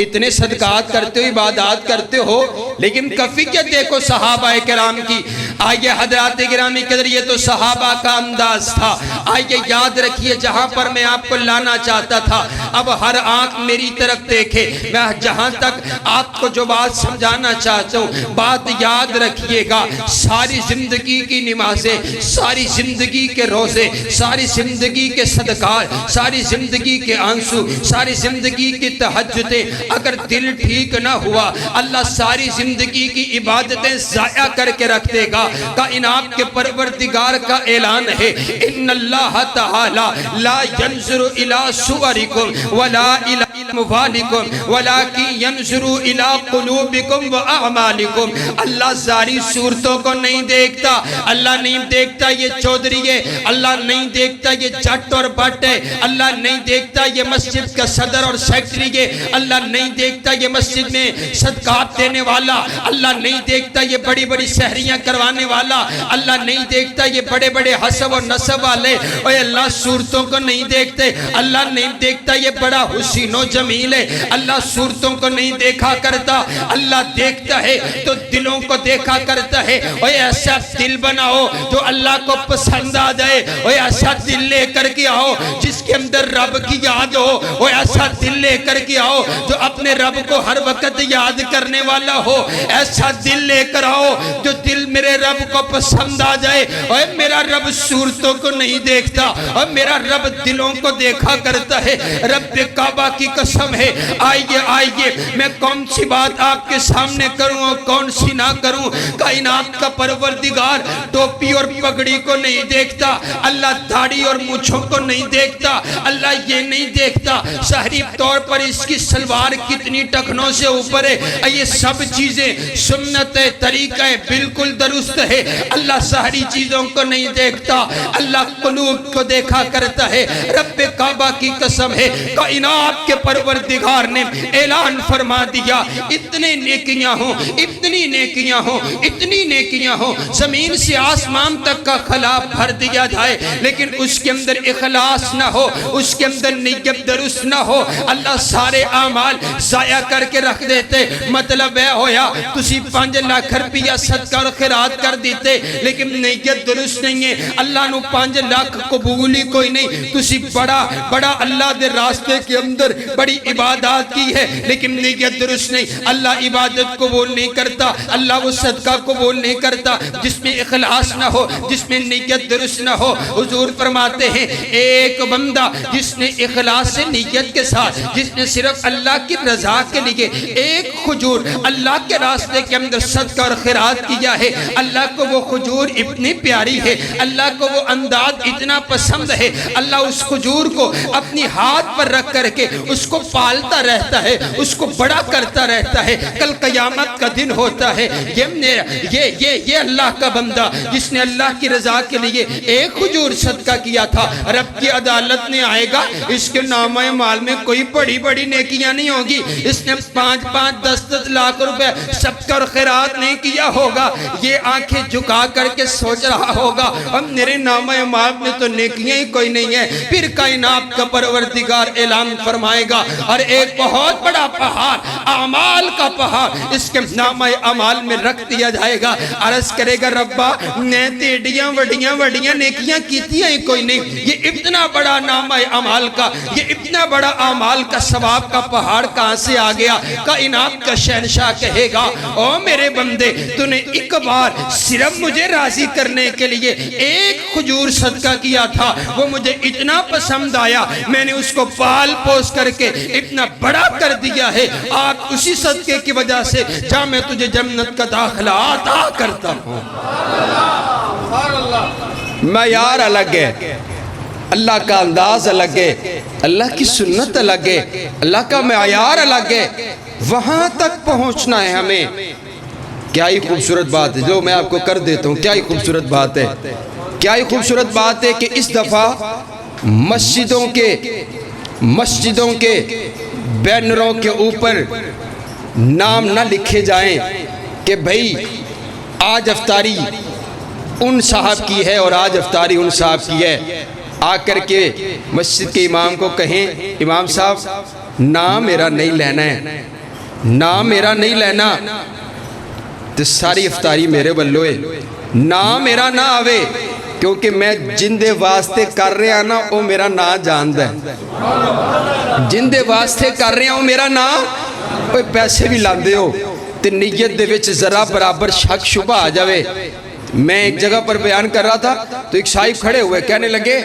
اتنے صدقات کرتے ہو، عبادات کرتے ہو، لیکن کیفیت دیکھو صحابہ کرام کی۔ آئیے حضرات گرامی قدر، یہ تو صحابہ کا انداز تھا۔ آئیے یاد رکھیے جہاں پر میں آپ کو لانا چاہتا تھا، اب ہر آنکھ میری طرف دیکھے، میں جہاں تک آپ کو جو بات سمجھانا چاہتا ہوں، بات یاد رکھیے گا۔ ساری زندگی کی نمازیں، ساری زندگی کے روزے، ساری زندگی کے صدقات، ساری زندگی کے آنسو، ساری زندگی کی تہجدیں، اگر دل ٹھیک نہ ہوا، اللہ ساری زندگی کی عبادتیں ضائع کر کے رکھ دے گا۔ کائنات کے پروردگار کا اعلان ہے، ان اللہ تعالی لا ينظر الى صورکم ولا الى اموالکم ولکن ينظر الى قلوبکم واعمالکم۔ اللہ ظاہری صورتوں کو نہیں دیکھتا، اللہ نہیں دیکھتا یہ چودھری ہے، اللہ نہیں دیکھتا یہ جٹ اور بٹ ہے، اللہ نہیں دیکھتا یہ مسجد کا صدر اور سیکٹری ہے، اللہ نہیں دیکھتا یہ مسجد میں صدقات دینے والا، اللہ نہیں دیکھتا یہ بڑی بڑی سحریاں کروانے والا، اللہ نہیں دیکھتا یہ بڑے بڑے حسب و نسب والے، اور اللہ صورتوں کو نہیں دیکھتے، اللہ نہیں دیکھتا یہ بڑا حسین و جمیل ہے، اللہ صورتوں کو نہیں دیکھا کرتا، اللہ دیکھتا ہے تو دلوں کو دیکھا کرتا ہے۔ اور ایسا دل بناؤ جو اللہ کو پسند آ جائے، اور ایسا دل لے کر کے آؤ جس کے اندر رب کی یاد ہو، اور ایسا دل لے کر کے آؤ جو اپنے رب کو ہر وقت یاد کرنے والا ہو، ایسا دل لے کر آؤ جو دل میرے رب کو پسند آ جائے۔ اور میرا رب صورتوں کو نہیں دیکھتا، اور میرا رب دلوں کو دیکھا کرتا ہے۔ رب کعبہ کی قسم ہے، آئیے میں کون سی بات آپ کے سامنے کروں اور کون سی نہ کروں۔ کائنات کا پروردگار ٹوپی اور پگڑی کو نہیں دیکھتا، اللہ داڑھی اور مونچھوں کو نہیں دیکھتا، اللہ یہ نہیں دیکھتا شہری طور پر اس کی سلوار کتنی ٹخنوں سے اوپر ہے۔ یہ سب چیزیں سنت ہے، طریقہ ہے، بالکل درست ہے۔ اللہ شہری چیزوں کو نہیں دیکھتا، اللہ قلوب کو دیکھا کرتا ہے۔ رب کعبہ کی قسم ہے، کائنات کے پروردگار نے اعلان فرما دیا، اتنے نیکیاں ہوں، اتنی نیکیاں ہوں، اتنی نیکیاں ہوں، زمین سے آسمان تک کا خلا بھر دیا جائے، لیکن اس کے اندر اخلاص نہ ہو، اس کے اندر نیت درست نہ ہو، اللہ سارے اعمال ضائع کر کے رکھ دیتے۔ مطلب ہے ہویا تسی 5 لاکھ روپیہ صدقہ اور خیرات کر دیتے، لیکن نیت درست نہیں ہے، اللہ نو 5 لاکھ قبول ہی کوئی نہیں۔ تسی بڑا اللہ دے راستے کے اندر بڑی عبادات کی ہے، لیکن نیت درست نہیں، اللہ عبادت قبول نہیں کرتا، اللہ وہ صدقہ قبول نہیں کرتا جس میں اخلاص نہ ہو، جس میں نیت درست نہ ہو۔ حضور فرماتے ہیں ایک بندہ جس نے اخلاص سے نیت کے ساتھ، جس نے صرف اللہ کی رضا کے لیے ایک کھجور اللہ کے راستے کے اندر صدقہ اور خیرات کیا ہے، اللہ کو وہ کھجور اتنی پیاری ہے، اللہ کو وہ انداز اتنا پسند ہے، اللہ اس کھجور کو اپنی ہاتھ پر رکھ کر کے اس کو پالتا رہتا ہے، اس کو بڑا کرتا رہتا ہے۔ کل قیامت کا دن ہوتا ہے، یہ اللہ کا بندہ جس نے اللہ کی رضا کے لیے ایک کھجور صدقہ کیا تھا، رب کی عدالت نے آئے گا، اس کے نامہ مال میں کوئی بڑی نیکیاں نہیں ہوگی، اس نے 5 10 لاکھ روپے صدقہ اور خیرات نہیں کیا ہوگا، یہ آنکھیں جھکا کر کے سوچ رہا ہوگا اب میرے نامہ مال میں تو نیکیاں ہی کوئی نہیں ہے۔ پھر کائنات کا پروردگار اعلان فرمائے گا، اور ایک بہت بڑا پہاڑ، اعمال کا پہاڑ اس کے نامہ اعمال میں رکھ دیا جائے گا۔ عرض کرے گا ربا نے تیڑیاں وڈیاں نیکیاں کیتی ہیں کوئی نہیں، یہ اتنا بڑا نامہ اعمال کا، یہ اتنا بڑا اعمال کا ثواب کا پہاڑ کہاں سے آ گیا؟ کائنات کا شہنشاہ کہے گا او میرے بندے تو نے ایک بار صرف مجھے راضی کرنے کے لیے ایک کھجور صدقہ کیا تھا، وہ مجھے اتنا پسند آیا، میں نے اس کو پال پوس کر کے اتنا بڑا کر دیا ہے، آج اسی صدقے کی وجہ سے جہاں میں تجھے جنت کا داخلہ عطا کرتا ہوں۔ معیار الگ ہے، اللہ کا انداز الگ ہے، اللہ کی سنت الگ ہے، اللہ کا معیار الگ ہے، وہاں تک پہنچنا ہے ہمیں۔ کیا ہی خوبصورت بات ہے جو میں آپ کو کر دیتا ہوں، کیا ہی خوبصورت بات ہے، کیا ہی خوبصورت بات ہے کہ اس دفعہ مسجدوں کے بینروں کے اوپر نام نہ لکھے جائیں کہ بھئی آج افطاری ان صاحب کی ہے اور آج افطاری ان صاحب کی ہے۔ آ کر کے مسجد کے امام کو کہیں امام صاحب نام میرا نہیں لینا ہے، نام میرا نہیں لینا، تو ساری افطاری میرے بلوئے، نام میرا نہ آوے، کیونکہ میں جن دے واسطے کر رہے ہیں نا وہ میرا نا جاند ہے، جن دے واسطے کر رہے ہیں وہ میرا نا، کوئی پیسے بھی لاندے ہو تے نیت دے وچ ذرا برابر شک شبہ آ جاوے۔ میں ایک جگہ پر بیان کر رہا تھا تو ایک صاحب کھڑے ہوئے کہنے لگے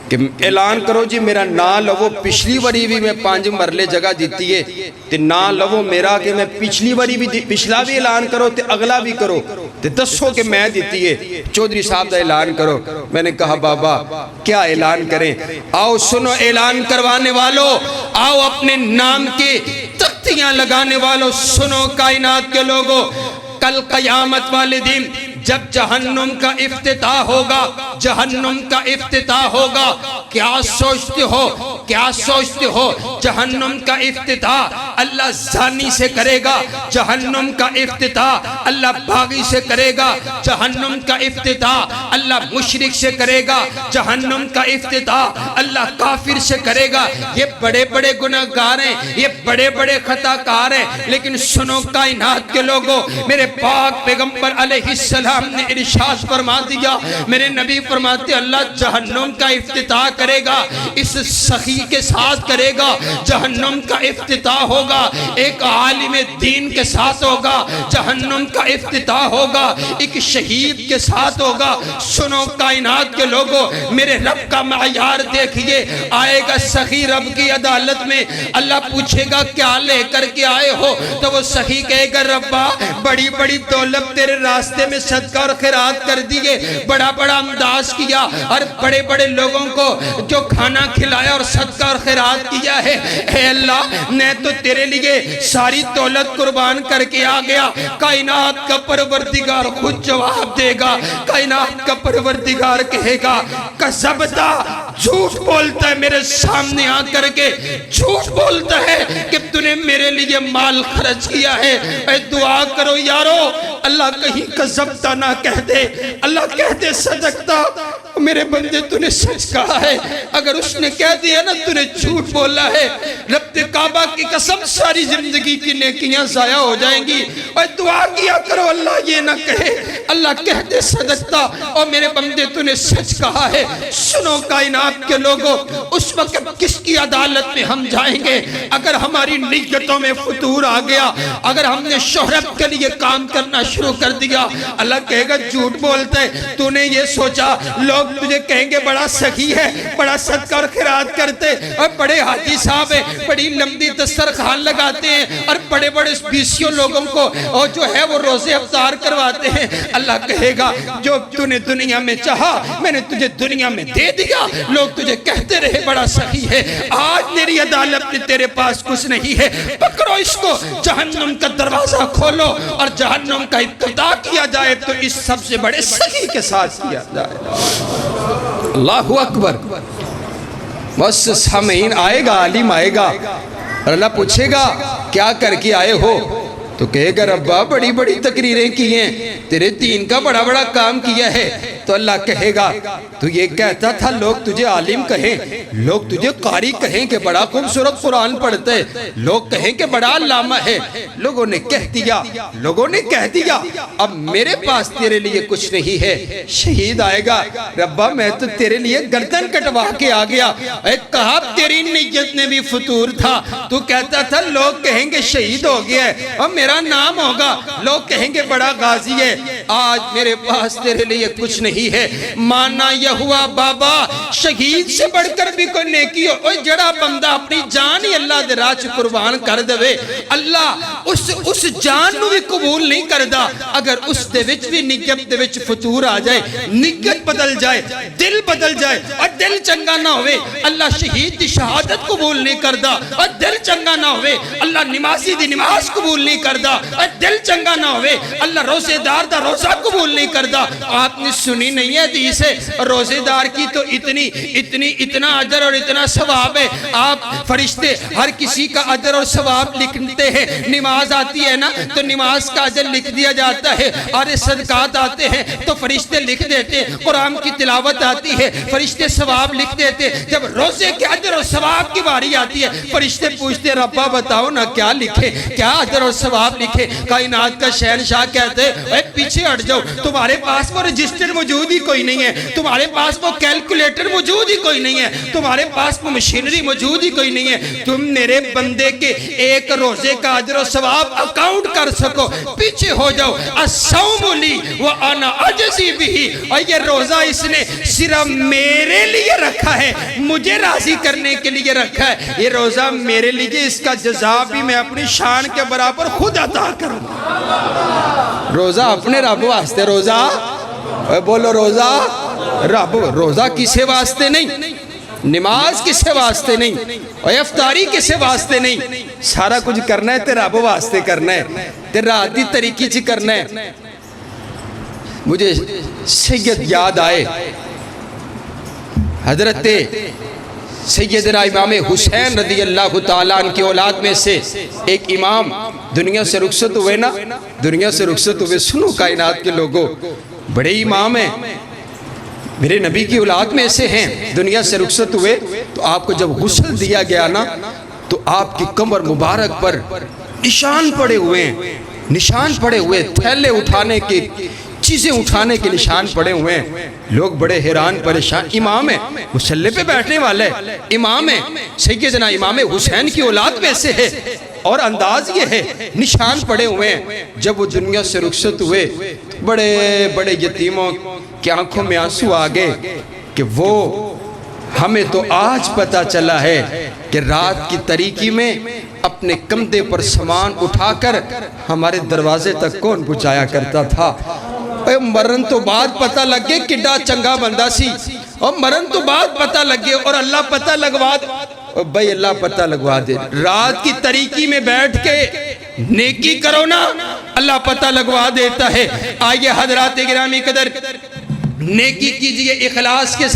کہ اعلان کرو جی میرا نا لو، پچھلی واری بھی میں 5 مرلے جگہ دیتی ہے تے نا لو میرا کہ میں پچھلی واری بھی پچھلا بھی اعلان کرو تے اگلا بھی کرو تے دسو کہ میں دیتی ہے، چودھری صاحب دا اعلان کرو۔ میں نے کہا بابا کیا اعلان کریں؟ آؤ سنو اعلان کروانے والو، آؤ اپنے نام کے تختیاں لگانے والو، سنو کائنات کے لوگوں، کل قیامت والے دن جب جہنم کا افتتاح ہوگا، جہنم کا افتتاح ہوگا، کیا سوچتے ہو جہنم کا افتتاح اللہ زانی سے کرے گا، جہنم کا افتتاح اللہ باغی سے کرے گا، جہنم کا افتتاح اللہ مشرک سے کرے گا، جہنم کا افتتاح اللہ کافر سے کرے گا۔ یہ بڑے بڑے گناہگار ہیں، یہ بڑے بڑے خطا کار ہیں، لیکن سنو کائنات کے لوگوں، میرے پاک پیغمبر علیہ السلام نے ارشاد فرما دیا، میرے نبی فرماتے اللہ جہنم کا افتتاح کرے گا، اس سخی کے ساتھ کرے گا، جہنم کا افتتاح ہوگا۔ ہوگا، ایک عالم دین کے ساتھ ہوگا، جہنم کا افتتاح ہوگا، ایک شہید کے ساتھ ہوگا۔ سنو کائنات کے لوگوں، میرے رب کا معیار دیکھئے، آئے گا سخی رب کی عدالت میں، اللہ پوچھے گا کیا لے کر کے آئے ہو؟ تو وہ سخی کہے گا ربا بڑی بڑی دولت تیرے راستے میں صدقہ اور خیرات کر دیئے، بڑا بڑا انداز کیا اور بڑے بڑے لوگوں کو جو کھانا کھلایا اور صدقہ اور خیرات کیا ہے، اے اللہ میں تو تیرے لیے ساری دولت قربان کر کے آ گیا۔ کائنات کا پروردگار خود جواب دے گا، کائنات کا پروردگار کہے گا کذبتا، جھوٹ بولتا ہے میرے سامنے آ کر کے، جھوٹ بولتا ہے کہ تو نے میرے لیے مال خرچ کیا ہے۔ اے دعا کرو یارو، اللہ کہیں کذبتا نہ کہہ دے، اللہ کہہ دے صدقتا، میرے بندے تو نے سچ کہا ہے۔ اگر اس نے کہہ دیا نا تو نے جھوٹ بولا ہے، رب کعبہ کی قسم ساری زندگی کی نیکیاں ضائع ہو جائیں گی۔ اور دعا کیا کرو اللہ یہ نہ کہے، اللہ کہہ دے صدقتا اور میرے بندے تو نے سچ کہا ہے۔ سنو کائنات کے لوگوں، اس وقت کس کی عدالت میں ہم جائیں گے؟ اگر ہماری نیتوں میں فتور آ گیا، اگر ہم نے شہرت کے لیے کام کرنا شروع کر دیا، اللہ کہے گا جھوٹ بولتا ہے، تو نے یہ سوچا لوگ تجھے کہیں گے بڑا سخی ہے، بڑا صدقہ اور خیرات کرتے، اور بڑے حاجی صاحب ہیں، بڑی لمبی دسترخوان لگاتے ہیں، اور بڑے بڑے بیسیوں لوگوں کو اور جو ہے وہ روزے افطار کرواتے ہیں۔ اللہ کہے گا جو تو نے دنیا میں چاہا میں نے تجھے دنیا میں دے دیا، لوگ تجھے کہتے رہے بڑا سخی ہے، آج میری عدالت میں تیرے پاس کچھ نہیں ہے، پکڑو اس کو، جہنم کا دروازہ کھولو اور جہنم کا افتتاح کیا جائے تو اس سب سے بڑے سخی کے ساتھ کیا جائے۔ اللہ اکبر۔ بس سامعین، آئے گا عالم آئے گا اور اللہ پوچھے گا کیا کر کے آئے ہو؟ تو کہے گا ربا بڑی بڑی تقریریں کی ہیں، تیرے دین کا بڑا بڑا کام کیا ہے۔ تو اللہ کہے گا تو یہ کہتا تھا لوگ تجھے عالم کہیں، لوگ تجھے قاری کہیں کہ بڑا خوبصورت قرآن پڑھتے، لوگ کہیں کہ بڑا علامہ ہے، لوگوں نے کہہ دیا، لوگوں نے کہہ دیا، اب میرے پاس تیرے لیے کچھ نہیں ہے۔ شہید آئے گا، ربا میں تو تیرے لیے گردن کٹوا کے آ گیا، اے کہا تیری نیت میں بھی فتور تھا، تو کہتا تھا لوگ کہیں گے شہید ہو گیا ہے اور میرا نام ہوگا، لوگ کہیں گے بڑا غازی ہے، آج میرے پاس تیرے لیے کچھ نہیں ہے۔ مانا یہ ہوا بابا شہید سے بڑھ کر بھی کوئی نیکی ہو، اوہ جڑا بندہ اپنی جان ہی اللہ دے راہ چ قربان کر دے، اللہ اس جان نو بھی قبول نہیں کردا اگر اس دے وچ بھی نیت دے وچ فتور آ جائے، نیت بدل جائے، دل بدل جائے اور دل چنگا نہ ہوئے، اللہ شہید دی شہادت قبول نہیں کردا، اور دل چنگا نہ ہوئے اللہ نمازی دی نماز قبول نہیں کردا، اور دل چنگا نہ ہوئے اللہ روزے دار دا روزہ قبول نہیں کردا۔ آپ نے سنی نہیں ہے حدیث ہے روزے دار کی تو اتنا اجر اور اتنا ثواب ہے، آپ فرشتے ہر کسی کا اجر اور ثواب لکھتے ہیں، نماز آتی ہے نا تو نماز کا اجر لکھ دیا جاتا ہے، اور صدقات آتے ہیں تو فرشتے لکھ دیتے ہیں، قرآن کی تلاوت آتی ہے فرشتے ثواب لکھ دیتے، جب روزے کے اجر اور ثواب کی باری آتی ہے فرشتے پوچھتے ربا بتاؤ نا کیا لکھے، کیا اجر اور ثواب لکھے؟ کائنات کا شہنشاہ کہتے ہیں اے پیچھے ہٹ جاؤ، تمہارے پاس وہ رجسٹر موجود ہی کوئی نہیں ہے، تمہارے پاس وہ کیلکولیٹر موجود ہی کوئی نہیں ہے، تمہارے پاس وہ مشینری موجود ہی کوئی نہیں ہے، تم میرے بندے کے ایک روزے کا اجر و ثواب اکاؤنٹ کر سکو، پیچھے ہو جاؤ۔ الصوم لی وانا اجزی بہی، اور یہ روزہ اس نے صرف میرے لیے رکھا ہے، مجھے راضی کرنے کے لیے رکھا ہے، یہ روزہ میرے لیے، اس کا جزا بھی میں اپنی شان کے برابر خود عطا کروں گا۔ روزہ اپنے رب واسطے، روزہ بولو روزہ رب، روزہ کسے واسطے نہیں، نماز کسے واسطے نہیں، اور افطاری کسے واسطے نہیں، سارا کچھ کرنا ہے تے رب واسطے کرنا ہے، تے رات دی طریقی چی کرنا ہے۔ مجھے سید یاد آئے، حضرت سیدنا امام حسین رضی اللہ تعالیٰ عنہ کی اولاد میں سے ایک امام دنیا سے رخصت ہوئے نا، دنیا سے رخصت ہوئے، سنو کائنات کے لوگوں، بڑے امام ہیں، میرے نبی کی اولاد میں سے ہیں، دنیا سے رخصت ہوئے تو آپ کو جب غسل دیا گیا نا تو آپ کی کمر مبارک پر نشان پڑے ہوئے ہیں، نشان پڑے ہوئے، تھیلے اٹھانے کی چیزیں اٹھانے کے نشان پڑے ہوئے ہیں، لوگ بڑے حیران پریشان، امام ہے مصلی پہ بیٹھنے والے، امام ہے سیدنا امام حسین کی اولاد میں سے ہے، اور انداز یہ ہے، نشان پڑے ہوئے ہیں، جب وہ دنیا سے رخصت ہوئے بڑے بڑے یتیموں کی آنکھوں میں آنسو آ گئے کہ وہ ہمیں تو آج پتا چلا ہے کہ رات کی تاریکی میں اپنے کندھے پر سامان اٹھا کر ہمارے دروازے تک کون پہنچایا کرتا تھا۔ مرن تو بعد پتہ لگ گئے کڈا چنگا بندہ سی، اور مرن تو بعد پتہ لگ گئے، اور اللہ پتہ لگوا دے، بھائی اللہ پتہ لگوا دے۔ رات کی تاریکی میں بیٹھ کے نیکی کرو نا، اللہ پتہ لگوا دیتا ہے۔ آئیے حضرات گرامی قدر، نیکی کیجئے اخلاص کے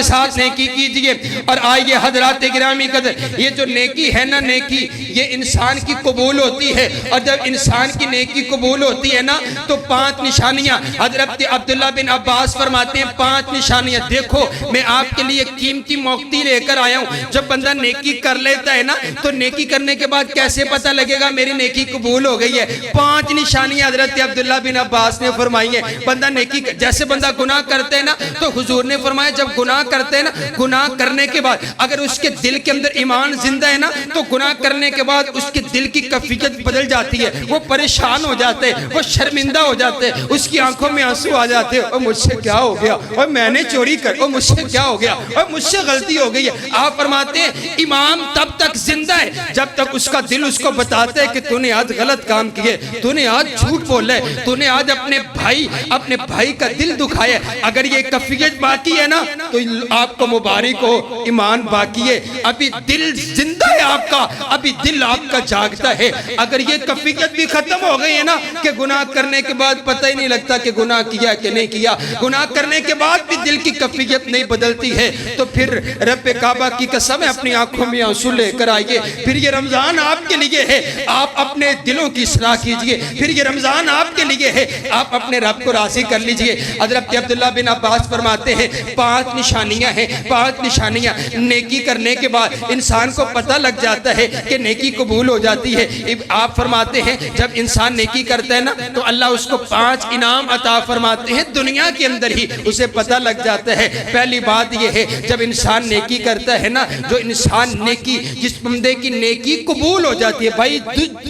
ساتھ نیکی کیجئے۔ اور آئیے حضرات گرامی قدر، یہ جو نیکی ہے نا، نیکی یہ انسان کی قبول ہوتی ہے، اور جب انسان کی نیکی قبول ہوتی ہے نا تو 5 نشانیاں حضرت عبداللہ بن عباس فرماتے ہیں، 5 نشانیاں دیکھو میں آپ کے لیے قیمتی موقتی لے کر آیا ہوں۔ جب بندہ نیکی کر لیتا ہے نا تو نیکی کرنے کے بعد کیسے پتہ لگے گا میری نیکی قبول ہو گئی ہے؟ 5 نشانیاں حضرت عبداللہ بن عباس نے فرمائی ہیں۔ بندہ نیکی جیسے بندہ گناہ کرتے ہیں نا تو حضور نے فرمایا جب گناہ کرتے ہیں نا، گناہ کرنے کے بعد اگر اس کے دل کے اندر ایمان زندہ ہے نا تو گناہ کرنے کے بعد اس کے دل کی کیفیت بدل جاتی ہے، وہ پریشان ہو جاتے ہیں، وہ شرمندہ ہو جاتے ہیں، اس کی آنکھوں میں آنسو آ جاتے ہیں، اور مجھ سے کیا ہو گیا، اور میں نے چوری کر، اور مجھ سے کیا ہو گیا، اور مجھ سے غلطی ہو گئی ہے۔ آپ فرماتے ہیں ایمان تب تک زندہ ہے جب تک اس کا دل اس کو بتاتا ہے کہ تو نے آج غلط کام کیے، تو نے آج جھوٹ بولا ہے، تو نے آج اپنے بھائی کا دل دکھایا ہے۔ اگر یہ کیفیت باقی ہے نا تو آپ کو مبارک ہو، ایمان باقی ہے، ابھی دل زندہ ہے آپ کا، ابھی دل آپ کا جاگتا ہے۔ اگر یہ کیفیت بھی ختم ہو گئی ہے نا کہ گناہ کرنے کے بعد پتہ ہی نہیں لگتا کہ گناہ کیا کہ نہیں کیا، گناہ کرنے کے بعد بھی دل کی کیفیت نہیں بدلتی ہے، تو پھر رب کعبہ کی قسم ہے اپنی آنکھوں میں آنسو لے کر آئیے۔ پھر یہ رمضان آپ کے لیے ہے، آپ اپنے دلوں کی اصلاح کیجئے۔ پھر یہ رمضان آپ کے لیے ہے، آپ اپنے رب کو راضی کر لیجئے۔ حضرت عبداللہ بن عباس فرماتے ہیں 5 نشانیاں ہیں، 5 نشانیاں نیکی کرنے کے بعد انسان کو پتہ لگ جاتا ہے کہ نیکی قبول ہو جاتی ہے۔ آپ فرماتے ہیں جب انسان نیکی کرتا ہے نا تو اللہ اس کو 5 انعام عطا فرماتے ہیں، دنیا کے اندر ہی اسے پتہ لگ جاتا ہے۔ پہلی بات یہ ہے جب انسان نیکی کرتا ہے نا، جو انسان نیکی، جس بندے کی نیکی قبول ہو جاتی ہے، بھائی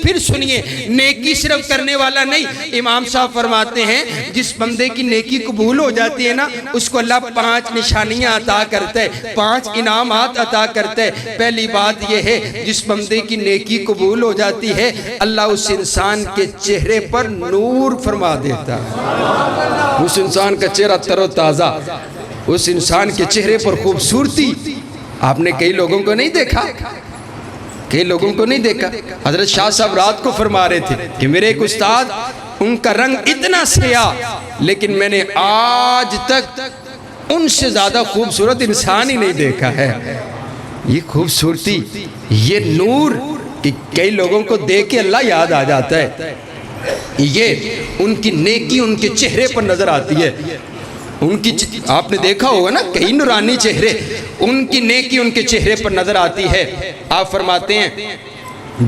پھر سنیے نیکی صرف کرنے والا نہیں، امام صاحب فرماتے ہیں جس بندے کی نیکی قبول ہو جاتی ہے نا اس کو اللہ 5 نشانیاں عطا کرتا ہے، 5 انعامات عطا کرتا ہے۔ پہلی بات یہ ہے جس بندے کی نیکی قبول ہو جاتی ہے اللہ اس انسان کے چہرے پر نور فرما دیتا ہے، اس انسان کا چہرہ تر و تازہ، اس انسان کے چہرے پر خوبصورتی۔ آپ نے کئی لوگوں کو نہیں دیکھا، حضرت شاہ صاحب رات کو فرما رہے تھے کہ میرے ایک استاد، ان کا رنگ اتنا سیاہ لیکن میں نے آج تک ان سے زیادہ خوبصورت انسان ہی نہیں دیکھا ہے۔ یہ خوبصورتی، یہ نور کہ کئی لوگوں کو دیکھ کے اللہ یاد آ جاتا ہے، یہ ان کی نیکی ان کے چہرے پر نظر آتی ہے۔ آپ نے دیکھا ہوگا نا کئی نورانی چہرے، ان کی نیکی ان کے چہرے پر نظر آتی ہے۔ آپ فرماتے ہیں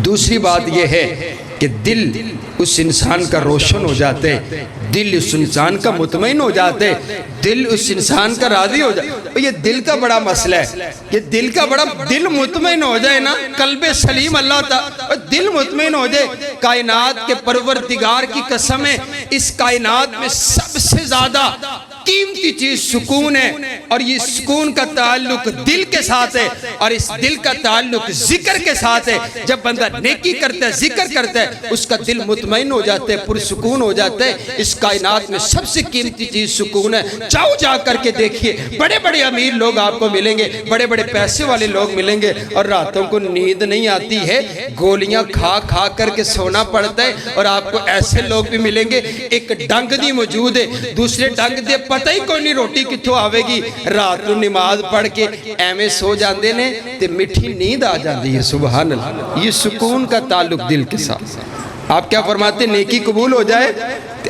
دوسری بات یہ ہے کہ دل اس انسان کا روشن ہو جاتے ہیں، دل اس انسان کا مطمئن ہو جاتے ہیں، دل اس انسان کا راضی ہو جاتا ہے۔ یہ دل کا بڑا مسئلہ ہے، یہ دل مطمئن ہو جائے نا، قلب سلیم اللہ تعالی دل مطمئن ہو جائے۔ کائنات کے پروردگار کی قسم ہے اس کائنات میں سب سے زیادہ قیمتی چیز سکون ہے، اور یہ سکون کا تعلق دل کے ساتھ ہے، اور اس دل کا تعلق ذکر کے ساتھ ہے۔ جب بندہ نیکی کرتا ہے، ذکر کرتا ہے، اس کا دل مطمئن ہو جاتا ہے، پرسکون ہو جاتا ہے۔ اس کائنات میں سب سے قیمتی چیز سکون ہے۔ جا کر کے دیکھیے، بڑے بڑے امیر لوگ آپ کو ملیں گے، بڑے بڑے پیسے والے لوگ ملیں گے، اور راتوں کو نیند نہیں آتی ہے، گولیاں کھا کر کے سونا پڑتا ہے۔ اور آپ کو ایسے لوگ بھی ملیں گے، ایک ڈنگ دی موجود ہے، دوسرے ڈنگ دے پتہ ہی کوئی نہیں روٹی کتھوں آوے گی، رات کو نماز پڑھ کے ایویں سو جاندے نے تے مٹھی نیند آ جاندی ہے۔ سبحان اللہ، یہ سکون کا تعلق دل کے ساتھ۔ آپ کیا فرماتے ہیں نیکی قبول ہو جائے،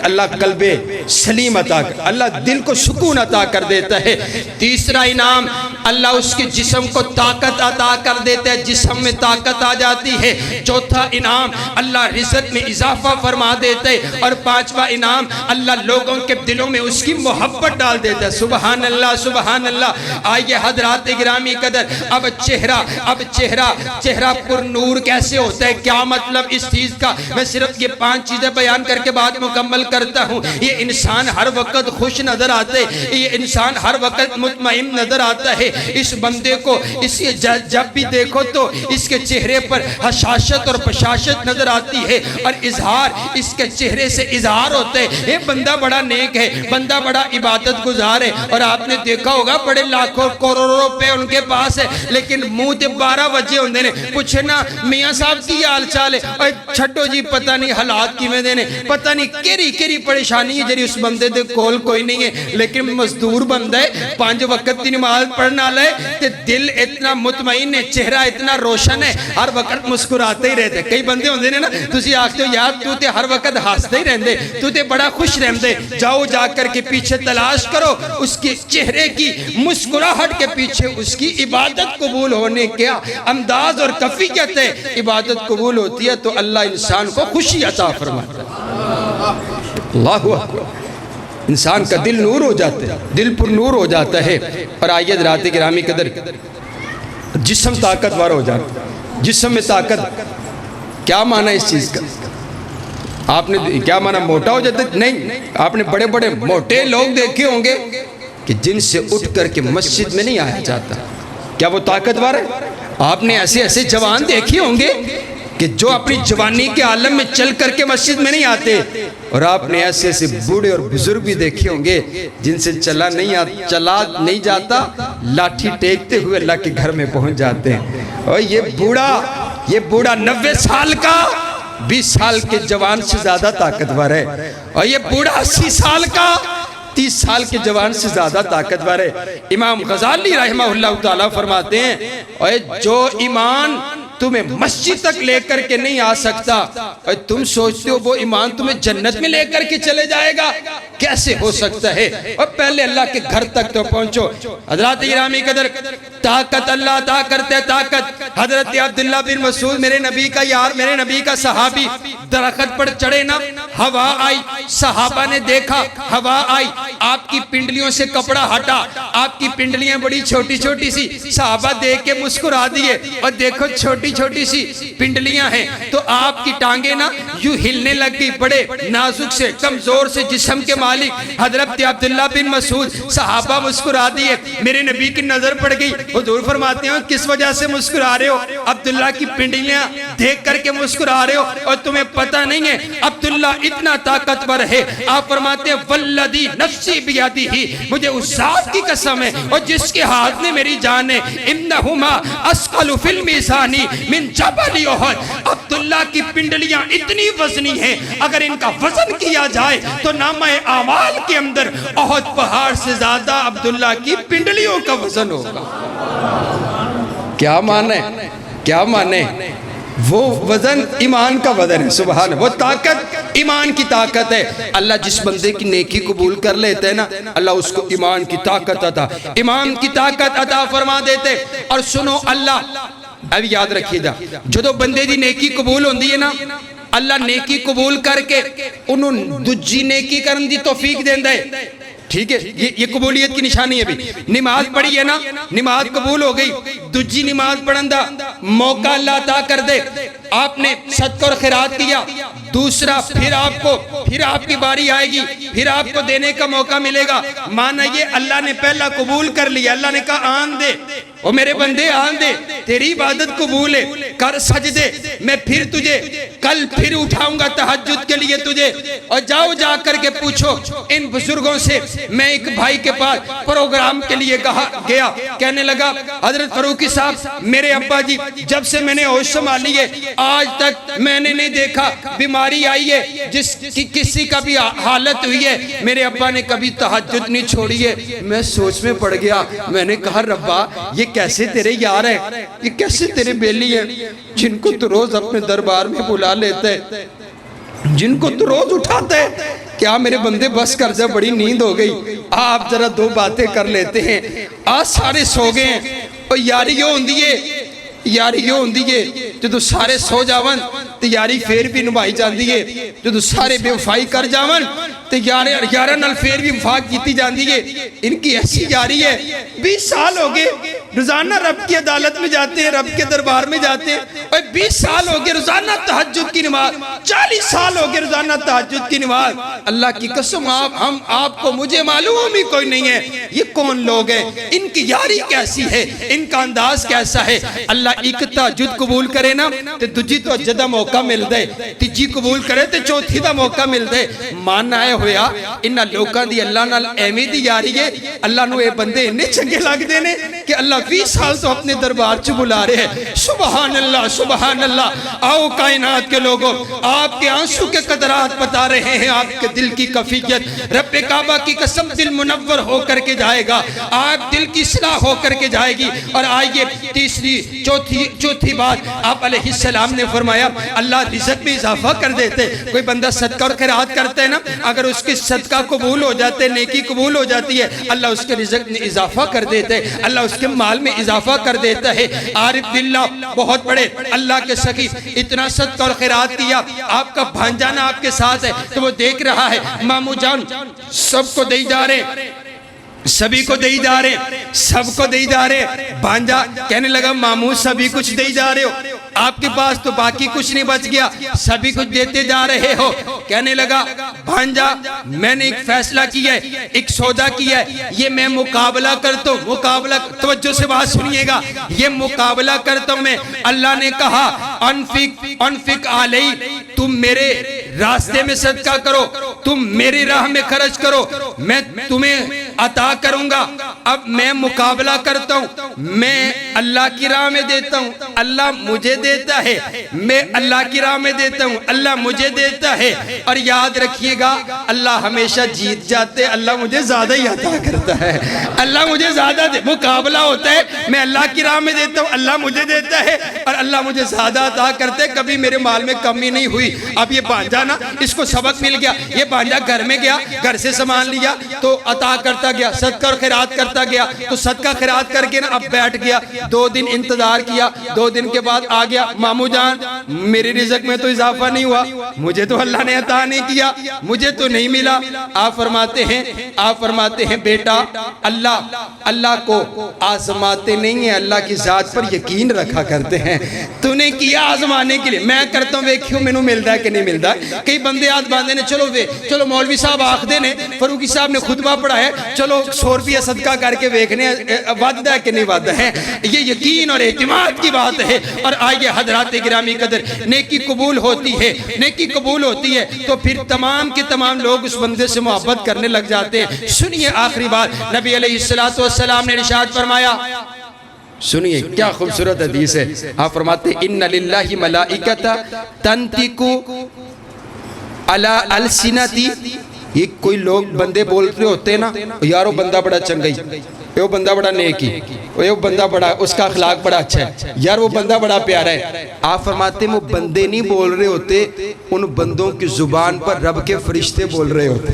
اللہ قلب سلیم عطا کر، اللہ دل کو سکون عطا کر دیتا ہے۔ تیسرا انعام اللہ اس کے جسم کو طاقت عطا کر دیتا ہے، جسم میں طاقت آ جاتی ہے۔ چوتھا انعام اللہ رزق میں اضافہ فرما دیتا ہے، اور پانچواں انعام اللہ لوگوں کے دلوں میں اس کی محبت ڈال دیتا ہے۔ سبحان اللہ سبحان اللہ۔ آئیے حضرات گرامی قدر، اب چہرہ پر نور کیسے ہوتا ہے، کیا مطلب اس چیز کا؟ میں صرف یہ 5 چیزیں بیان کر کے بعد مکمل کرتا ہوں۔ یہ انسان ہر وقت خوش نظر آتا ہے، یہ انسان ہر وقت مطمئن نظر آتا ہے۔ اس بندے کو جب بھی دیکھو تو اس کے چہرے پر حشاشت اور بشاشت نظر آتی ہے، اور اظہار اس کے چہرے سے اظہار ہوتا ہے۔ یہ بندہ بڑا نیک ہے، بندہ بڑا عبادت گزار ہے، اور آپ نے دیکھا ہوگا بڑے لاکھوں کروڑوں روپے ان کے پاس ہے، لیکن منہ تے 12 بجے ہوندے نے، پوچھے نا میاں صاحب کی حال چال ہے، اور چھٹو جی پتہ نہیں حالات کی میں دینے، پتہ نہیں کیری پریشانی ہے جری اس بندے دے کول کوئی نہیں ہے، لیکن مزدور بندہ ہے، 5 وقت کی نماز پڑھنا لے تے دل اتنا مطمئن ہے، چہرہ اتنا روشن ہے، ہر وقت مسکراتے ہی رہتے۔ کئی بندے ہوندے نے نا، تسی آکھتے ہو یار تو تے ہر وقت ہاستے ہی رہندے، تو تے بڑا خوش رہندے، جاؤ جا کر کے پیچھے تلاش کرو اس کے چہرے کی مسکراہٹ کے پیچھے اس کی عبادت قبول ہونے کا انداز اور کیفیت ہے۔ عبادت قبول ہوتی ہے تو اللہ انسان کو خوشی عطا فرماتا ہے۔ اللہ اکبر، انسان کا دل نور ہو جاتا ہے، دل پر نور ہو جاتا ہے۔ اور آئیے حضرات گرامی قدر، جسم طاقتور ہو جاتا ہے، جسم میں طاقت، کیا معنی اس چیز کا؟ آپ نے کیا معنی موٹا ہو جاتا ہے؟ نہیں، آپ نے بڑے بڑے موٹے لوگ دیکھے ہوں گے کہ جن سے اٹھ کر کے مسجد میں نہیں آیا جاتا، کیا وہ طاقتور ہے؟ آپ نے ایسے جوان دیکھے ہوں گے کہ جو اپنی جوانی کے عالم میں چل کر کے مسجد میں نہیں آتے، اور آپ نے ایسے بوڑھے اور بزرگ بھی دیکھے ہوں گے جن سے چلا نہیں جاتا، لاٹھی ٹیکتے ہوئے اللہ کے گھر میں پہنچ جاتے ہیں۔ اور یہ بوڑھا 90 سال کا 20 سال کے جوان سے زیادہ طاقتور ہے، اور یہ بوڑھا 80 سال کا 30 سال کے جوان سے زیادہ طاقتور ہے۔ امام غزالی رحمہ اللہ تعالیٰ فرماتے ہیں، اور جو ایمان تمہیں مسجد تک لے کر کے نہیں آ سکتا، اور تم سوچتے ہو وہ ایمان تمہیں جنت میں لے کر کے چلے جائے گا، کیسے ہو سکتا ہے؟ اور پہلے اللہ کے گھر تک تو پہنچو۔ حضرات گرامی قدر، طاقت اللہ عطا کرتے ہیں، طاقت۔ حضرت عبداللہ بن مسعود، میرے نبی کا یار، میرے نبی کا صحابی، درخت پر چڑھے نا، ہوا آئی، صحابہ نے دیکھا، ہوا آئی، آپ کی پنڈلیوں سے کپڑا ہٹا، آپ کی پنڈلیاں بڑی چھوٹی چھوٹی سی، صحابہ دیکھ کے مسکرا دیے، اور دیکھو چھوٹی سی پنڈلیاں ہیں، تو آپ کی ٹانگیں نا یوں ہلنے لگ گئی، بڑے نازک سے کمزور سے جسم کے مالک حضرت عبداللہ بن مسعود، صحابہ مسکرا دیے، میرے نبی کی نظر پڑ گئی، حضور فرماتے ہیں کس وجہ سے مسکرا رہے ہو؟ عبداللہ کی پنڈلیاں دیکھ کر کے مسکرا رہے ہو، اور تمہیں پتہ نہیں ہے عبداللہ اتنا طاقتور ہے۔ آپ فرماتے ہیں والذی نفسی بیدہ، مجھے اس ذات کی قسم ہے اور جس کے ہاتھ میں میری جان ہے، انہما اسقل فی المیزان من جبل احد، عبداللہ کی پنڈلیاں اتنی وزنی ہیں، اگر ان کا وزن کیا جائے تو نامہ اعمال کے اندر احد پہاڑ سے زیادہ عبداللہ کی پنڈلیوں کا وزن ہوگا۔ کیا مانے؟ وہ وزن ایمان کا وزن ہے، سبحان، وہ طاقت ایمان کی طاقت ہے۔ اللہ جس بندے کی نیکی قبول کر لیتے ہیں نا، اللہ اس کو ایمان کی طاقت عطا فرما دیتے۔ اور سنو، اللہ اب یاد رکھیے جا، جو بندے دی نیکی قبول ہوندی ہے نا، اللہ نیکی قبول کر کے انہوں دجی نیکی کرن دی توفیق دیندہ ہے۔ ٹھیک ہے، یہ قبولیت کی نشانی ہے بھی۔ نماز پڑھی ہے نا، نماز قبول ہو گئی، دجی نماز پڑھندہ موقع اللہ عطا کر دے، آپ نے صدقہ اور خیرات کیا، دوسرا پھر آپ کی باری آئے گی، پھر آپ کو دینے کا موقع ملے گا۔ مانا یہ اللہ نے پہلا قبول کر لیا، اللہ نے کہا آن دے، او میرے بندے آن دے، تیری عبادت قبول ہے، کر سجدے، میں پھر تجھے کل پھر اٹھاؤں گا تہجد کے لیے تجھے۔ اور جاؤ جا کر کے پوچھو ان بزرگوں سے، میں ایک بھائی کے پاس پروگرام کے لیے گیا، کہنے لگا حضرت فاروقی صاحب، میرے ابا جی جب سے میں نے ہوش سنبھالی ہے آج تک میں نے نہیں دیکھا بیماری آئی ہے جس کی کسی کا بھی حالت ہوئی ہے، میرے ابا نے کبھی تہجد نہیں چھوڑی ہے۔ میں سوچ میں پڑ گیا، میں نے کہا ربا یہ کیسے تیرے یار ہیں، یہ کیسے تیرے بیلی ہیں، جن کو تو روز اپنے دربار میں بلا لیتے، جن کو تو روز اٹھاتے، کیا میرے بندے بس کر جا، بڑی نیند ہو گئی، آپ ذرا 2 باتیں کر لیتے ہیں۔ آج سارے سو گئے ہیں، اور یاری یہ ہوندی ہے جدو سارے سو جاون تو یاری پھر بھی نبھائی جاندی ہے، جدو سارے بے وفائی کر جاون تو یارہ نال پھر بھی وفا کیتی جاندی ہے۔ ان کی ایسی یاری ہے، 20 سال ہو گئے روزانہ رب کی عدالت میں جاتے ہیں، رب کے دربار میں جاتے ہیں، اور 20 سال ہو گئے روزانہ تہجد کی نماز، 40 سال ہو گئے روزانہ تہجد کی نماز۔ اللہ کی قسم آپ کو مجھے معلوم ہی کوئی نہیں ہے یہ کون لوگ ہیں، ان کی یاری کیسی ہے، ان کا انداز کیسا ہے۔ اللہ ایک تہجد قبول کرے نا تو دوجی تہجد دا موقع مل دے، تیجی قبول کرے تو چوتھی دا موقع مل دے۔ ماننا ہے ہویا انہاں لوکاں دی اللہ نال ایویں دی یاری ہے، اللہ نو اے بندے انہیں چنگے لگ دے نے کہ اللہ 20 سال تو اپنے دربار چ بلا رہے ہیں۔ سبحان اللہ سبحان اللہ۔ آؤ کائنات کے لوگوں، آپ کے آنسو کے قطرات بتا رہے ہیں آپ کے دل کی کیفیت۔ رب کعبہ کی قسم دل منور ہو کر کے جائے گا، آپ دل کی اصلاح ہو کر کے جائے گی۔ اور آئیے تیسری چوتھی بات آپ علیہ السلام نے فرمایا اللہ رزق میں اضافہ کر دیتے۔ کوئی بندہ صدقہ اور خیرات کرتا ہے نا، اگر اس کے صدقہ قبول ہو جاتے، نیکی قبول ہو جاتی ہے، اللہ اس کے رزق میں اضافہ کر دیتے، اللہ اس کے مال میں اضافہ کر دیتا ہے۔ عارف باللہ بہت بڑے اللہ کے سخی، اتنا صدقہ اور خیرات کیا، آپ کا بھانجانا آپ کے ساتھ ہے تو وہ دیکھ رہا ہے مامو جان سب کو دے جا رہے، سبھی کو دے جا رہے، سب کو دے جا رہے۔ بھانجا کہنے لگا مامو سبھی کچھ دے جا رہے ہو، آپ کے پاس تو باقی کچھ نہیں بچ گیا، سبھی کچھ دیتے جا رہے ہو۔ کہنے لگا بھانجا میں نے ایک فیصلہ کیا ہے، ایک سودا کیا ہے، یہ میں مقابلہ کرتا ہوں، توجہ سے بات سنیے گا، یہ مقابلہ کرتا ہوں میں۔ اللہ نے کہا انفق علی، تم میرے راستے میں صدقہ کرو، تم میری راہ میں خرچ کرو، میں تمہیں عطا کروں گا۔ اب میں مقابلہ کرتا ہوں، میں اللہ کی راہ میں دیتا ہوں، اللہ مجھے دیتا ہے، میں اللہ کی راہ میں دیتا ہوں، اللہ مجھے دیتا ہے۔ اور یاد رکھیے گا اللہ ہمیشہ جیت جاتے، اللہ مجھے زیادہ ہی عطا کرتا ہے، اللہ مجھے زیادہ مقابلہ ہوتا ہے، میں اللہ کی راہ میں دیتا ہوں، اللہ مجھے دیتا ہے اور اللہ مجھے زیادہ عطا کرتے، کبھی میرے مال میں کمی نہیں ہوئی۔ اب یہ بھانجا نا اس کو سبق مل گیا، یہ بھانجا گھر میں گیا، گھر سے سامان لیا تو عطا کرتا گیا، صدقہ اور خیرات کرتا گیا، تو صدقہ خیرات کر کے نا اب بیٹھ گیا، 2 دن انتظار کیا، 2 دن کے بعد آ گیا مامو جان میری رزق میں تو اضافہ نہیں ہوا، مجھے تو اللہ نے عطا نہیں کیا، مجھے تو نہیں ملا۔ آپ فرماتے ہیں بیٹا اللہ کو آزماتے نہیں ہیں، اللہ کی ذات پر یقین رکھا کرتے ہیں۔ تو نے کیا آزمانے کے لیے، میں کرتا ہوں ویکھیوں مینوں ملدا ہے کہ نہیں ملدا۔ کئی بندے ہاتھ باندھے نے چلو مولوی صاحب آکھدے نے، فاروقی صاحب نے خطبہ پڑھا ہے، چلو 100 روپیہ صدقہ کر کے ویکھنے وعدہ ہے کہ نہیں وعدہ ہے۔ یہ یقین اور اعتماد کی بات ہے۔ اور آئیے حضرات گرامی قدر، نیکی قبول ہوتی ہے تو پھر تمام کے تمام لوگ اس بندے سے محبت کرنے لگ جاتے ہیں۔ سنیے آخری بات نبی علیہ السلام نے ارشاد فرمایا، سنیے کیا خوبصورت حدیث ہے۔ آپ فرماتے ہیں ان للہ ملائکۃ تنطق علی السنتی، یہ کوئی لوگ بندے بول رہے ہوتے ہیں نا، یار وہ بندہ بڑا چنگئی، وہ بندہ بڑا نیکی، وہ بندہ بڑا اس کا اخلاق بڑا اچھا ہے، یار وہ بندہ بڑا پیارا ہے۔ آپ فرماتے ہیں وہ بندے نہیں بول رہے ہوتے، ان بندوں کی زبان پر رب کے فرشتے بول رہے ہوتے۔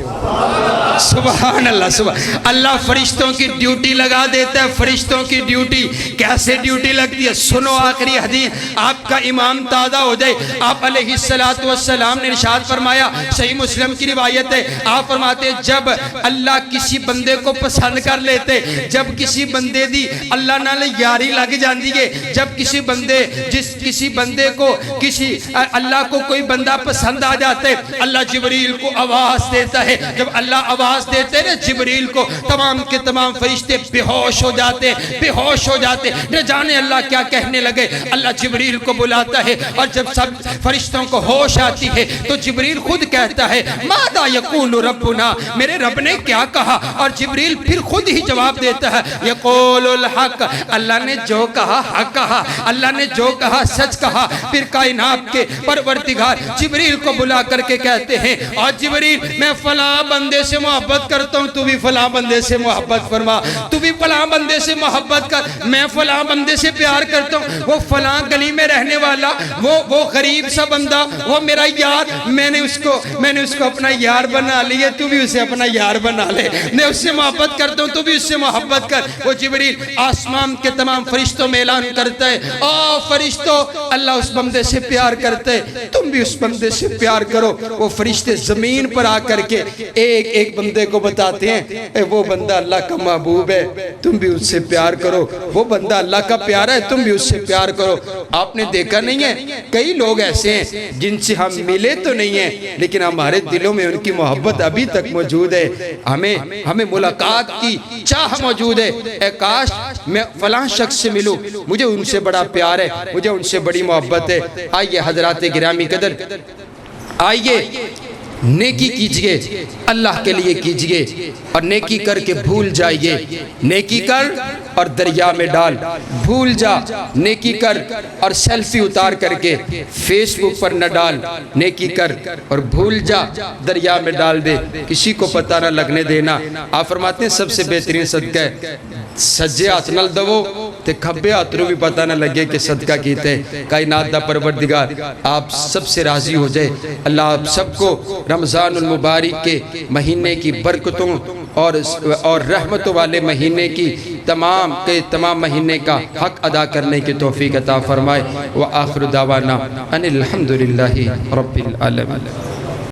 سبحان اللہ، اللہ فرشتوں کی ڈیوٹی لگا دیتا ہے، فرشتوں کی ڈیوٹی کیسے ڈیوٹی لگتی ہے؟ سنو آخری حدیث، آپ کا ایمان تازہ ہو جائے۔ آپ علیہ السلام نے ارشاد فرمایا، صحیح مسلم کی روایت ہے، آپ فرماتے ہیں جب اللہ کسی بندے کو پسند کر لیتے، جب کسی بندے دی اللہ نال یاری لگ جاندی ہے، جب کسی بندے کو اللہ کو کوئی بندہ پسند آ جاتا ہے، اللہ جبریل کو آواز دیتا ہے، جب اللہ آواز دیتے ہیں جبریل کو، تمام کے تمام فرشتے بے ہوش ہو جاتے، نہ جانے اللہ کیا کہنے لگے۔ اللہ جبریل کو بلاتا ہے اور جب سب فرشتوں کو ہوش آتی ہے تو جبریل خود کہتا ہے ماذا یقول ربنا، میرے رب نے کیا کہا؟ اور جبریل پھر خود ہی جواب دیتا دیتا ہے یقول الحق، اللہ نے جو کہا حق کہا، اللہ نے جو کہا سچ کہا۔ پھر کائنات کے پروردگار جبریل کو بلا کر کے کہتے ہیں اور جبریل میں فلاں بندے سے محبت کرتا ہوں، تو بھی فلاں بندے سے محبت فرما، تو بھی فلاں بندے سے محبت کر، میں فلاں بندے سے پیار کرتا ہوں، وہ فلاں گلی میں رہنے والا، وہ غریب سا بندہ، وہ میرا یار، میں نے اس کو اپنا یار بنا لیا، تو بھی اسے اپنا یار بنا لے، میں اس سے محبت کرتا ہوں تو بھی اس سے محبت کر۔ وہ جبریل آسمان کے تمام فرشتوں میں اعلان کرتا ہے، او فرشتوں، اللہ اس بندے سے پیار کرتے ہیں، تم بھی اس بندے سے پیار کرو۔ وہ فرشتے زمین پر آ کر کے ایک ایک بندے کو بتاتے ہیں اے وہ بندہ اللہ کا محبوب ہے، تم بھی اس سے پیار کرو، وہ بندہ اللہ کا پیارا ہے، تم بھی اس سے پیار کرو۔ آپ نے دیکھا نہیں ہے کئی لوگ ایسے ہیں جن سے ہم ملے تو نہیں ہیں لیکن ہمارے دلوں میں ان کی محبت ابھی تک موجود ہے، ہمیں ملاقات کی چاہ موجود ہے، اے کاش میں فلاں شخص سے ملوں، مجھے ان سے بڑا پیار ہے، مجھے ان سے بڑی محبت ہے۔ آئیے حضرات گرامی قدر، آئیے نیکی کیجئے، اللہ کے لیے کیجئے اور نیکی کر کے بھول جائیے، نیکی کر اور دریا میں ڈال، بھول جا، نیکی کر اور سیلفی اتار کر کے فیس بک پر نہ ڈال، نیکی کر اور بھول جا، دریا میں ڈال دے، کسی کو پتہ نہ لگنے دینا۔ آپ فرماتے ہیں سب سے بہترین صدقہ ہے سجے ہاتھ نال دو تے کھبے ہاتھ نو بھی پتہ نہ لگے کہ صدقہ کیتے ہیں۔ کائنات دا پروردگار آپ سب سے راضی ہو جائے، اللہ آپ سب کو رمضان المبارک کے مہینے کی برکتوں اور رحمتوں والے مہینے کی تمام مہینے کا حق ادا کرنے کی توفیق عطا فرمائے۔ وآخر دعوانا ان الحمدللہ رب العالمین۔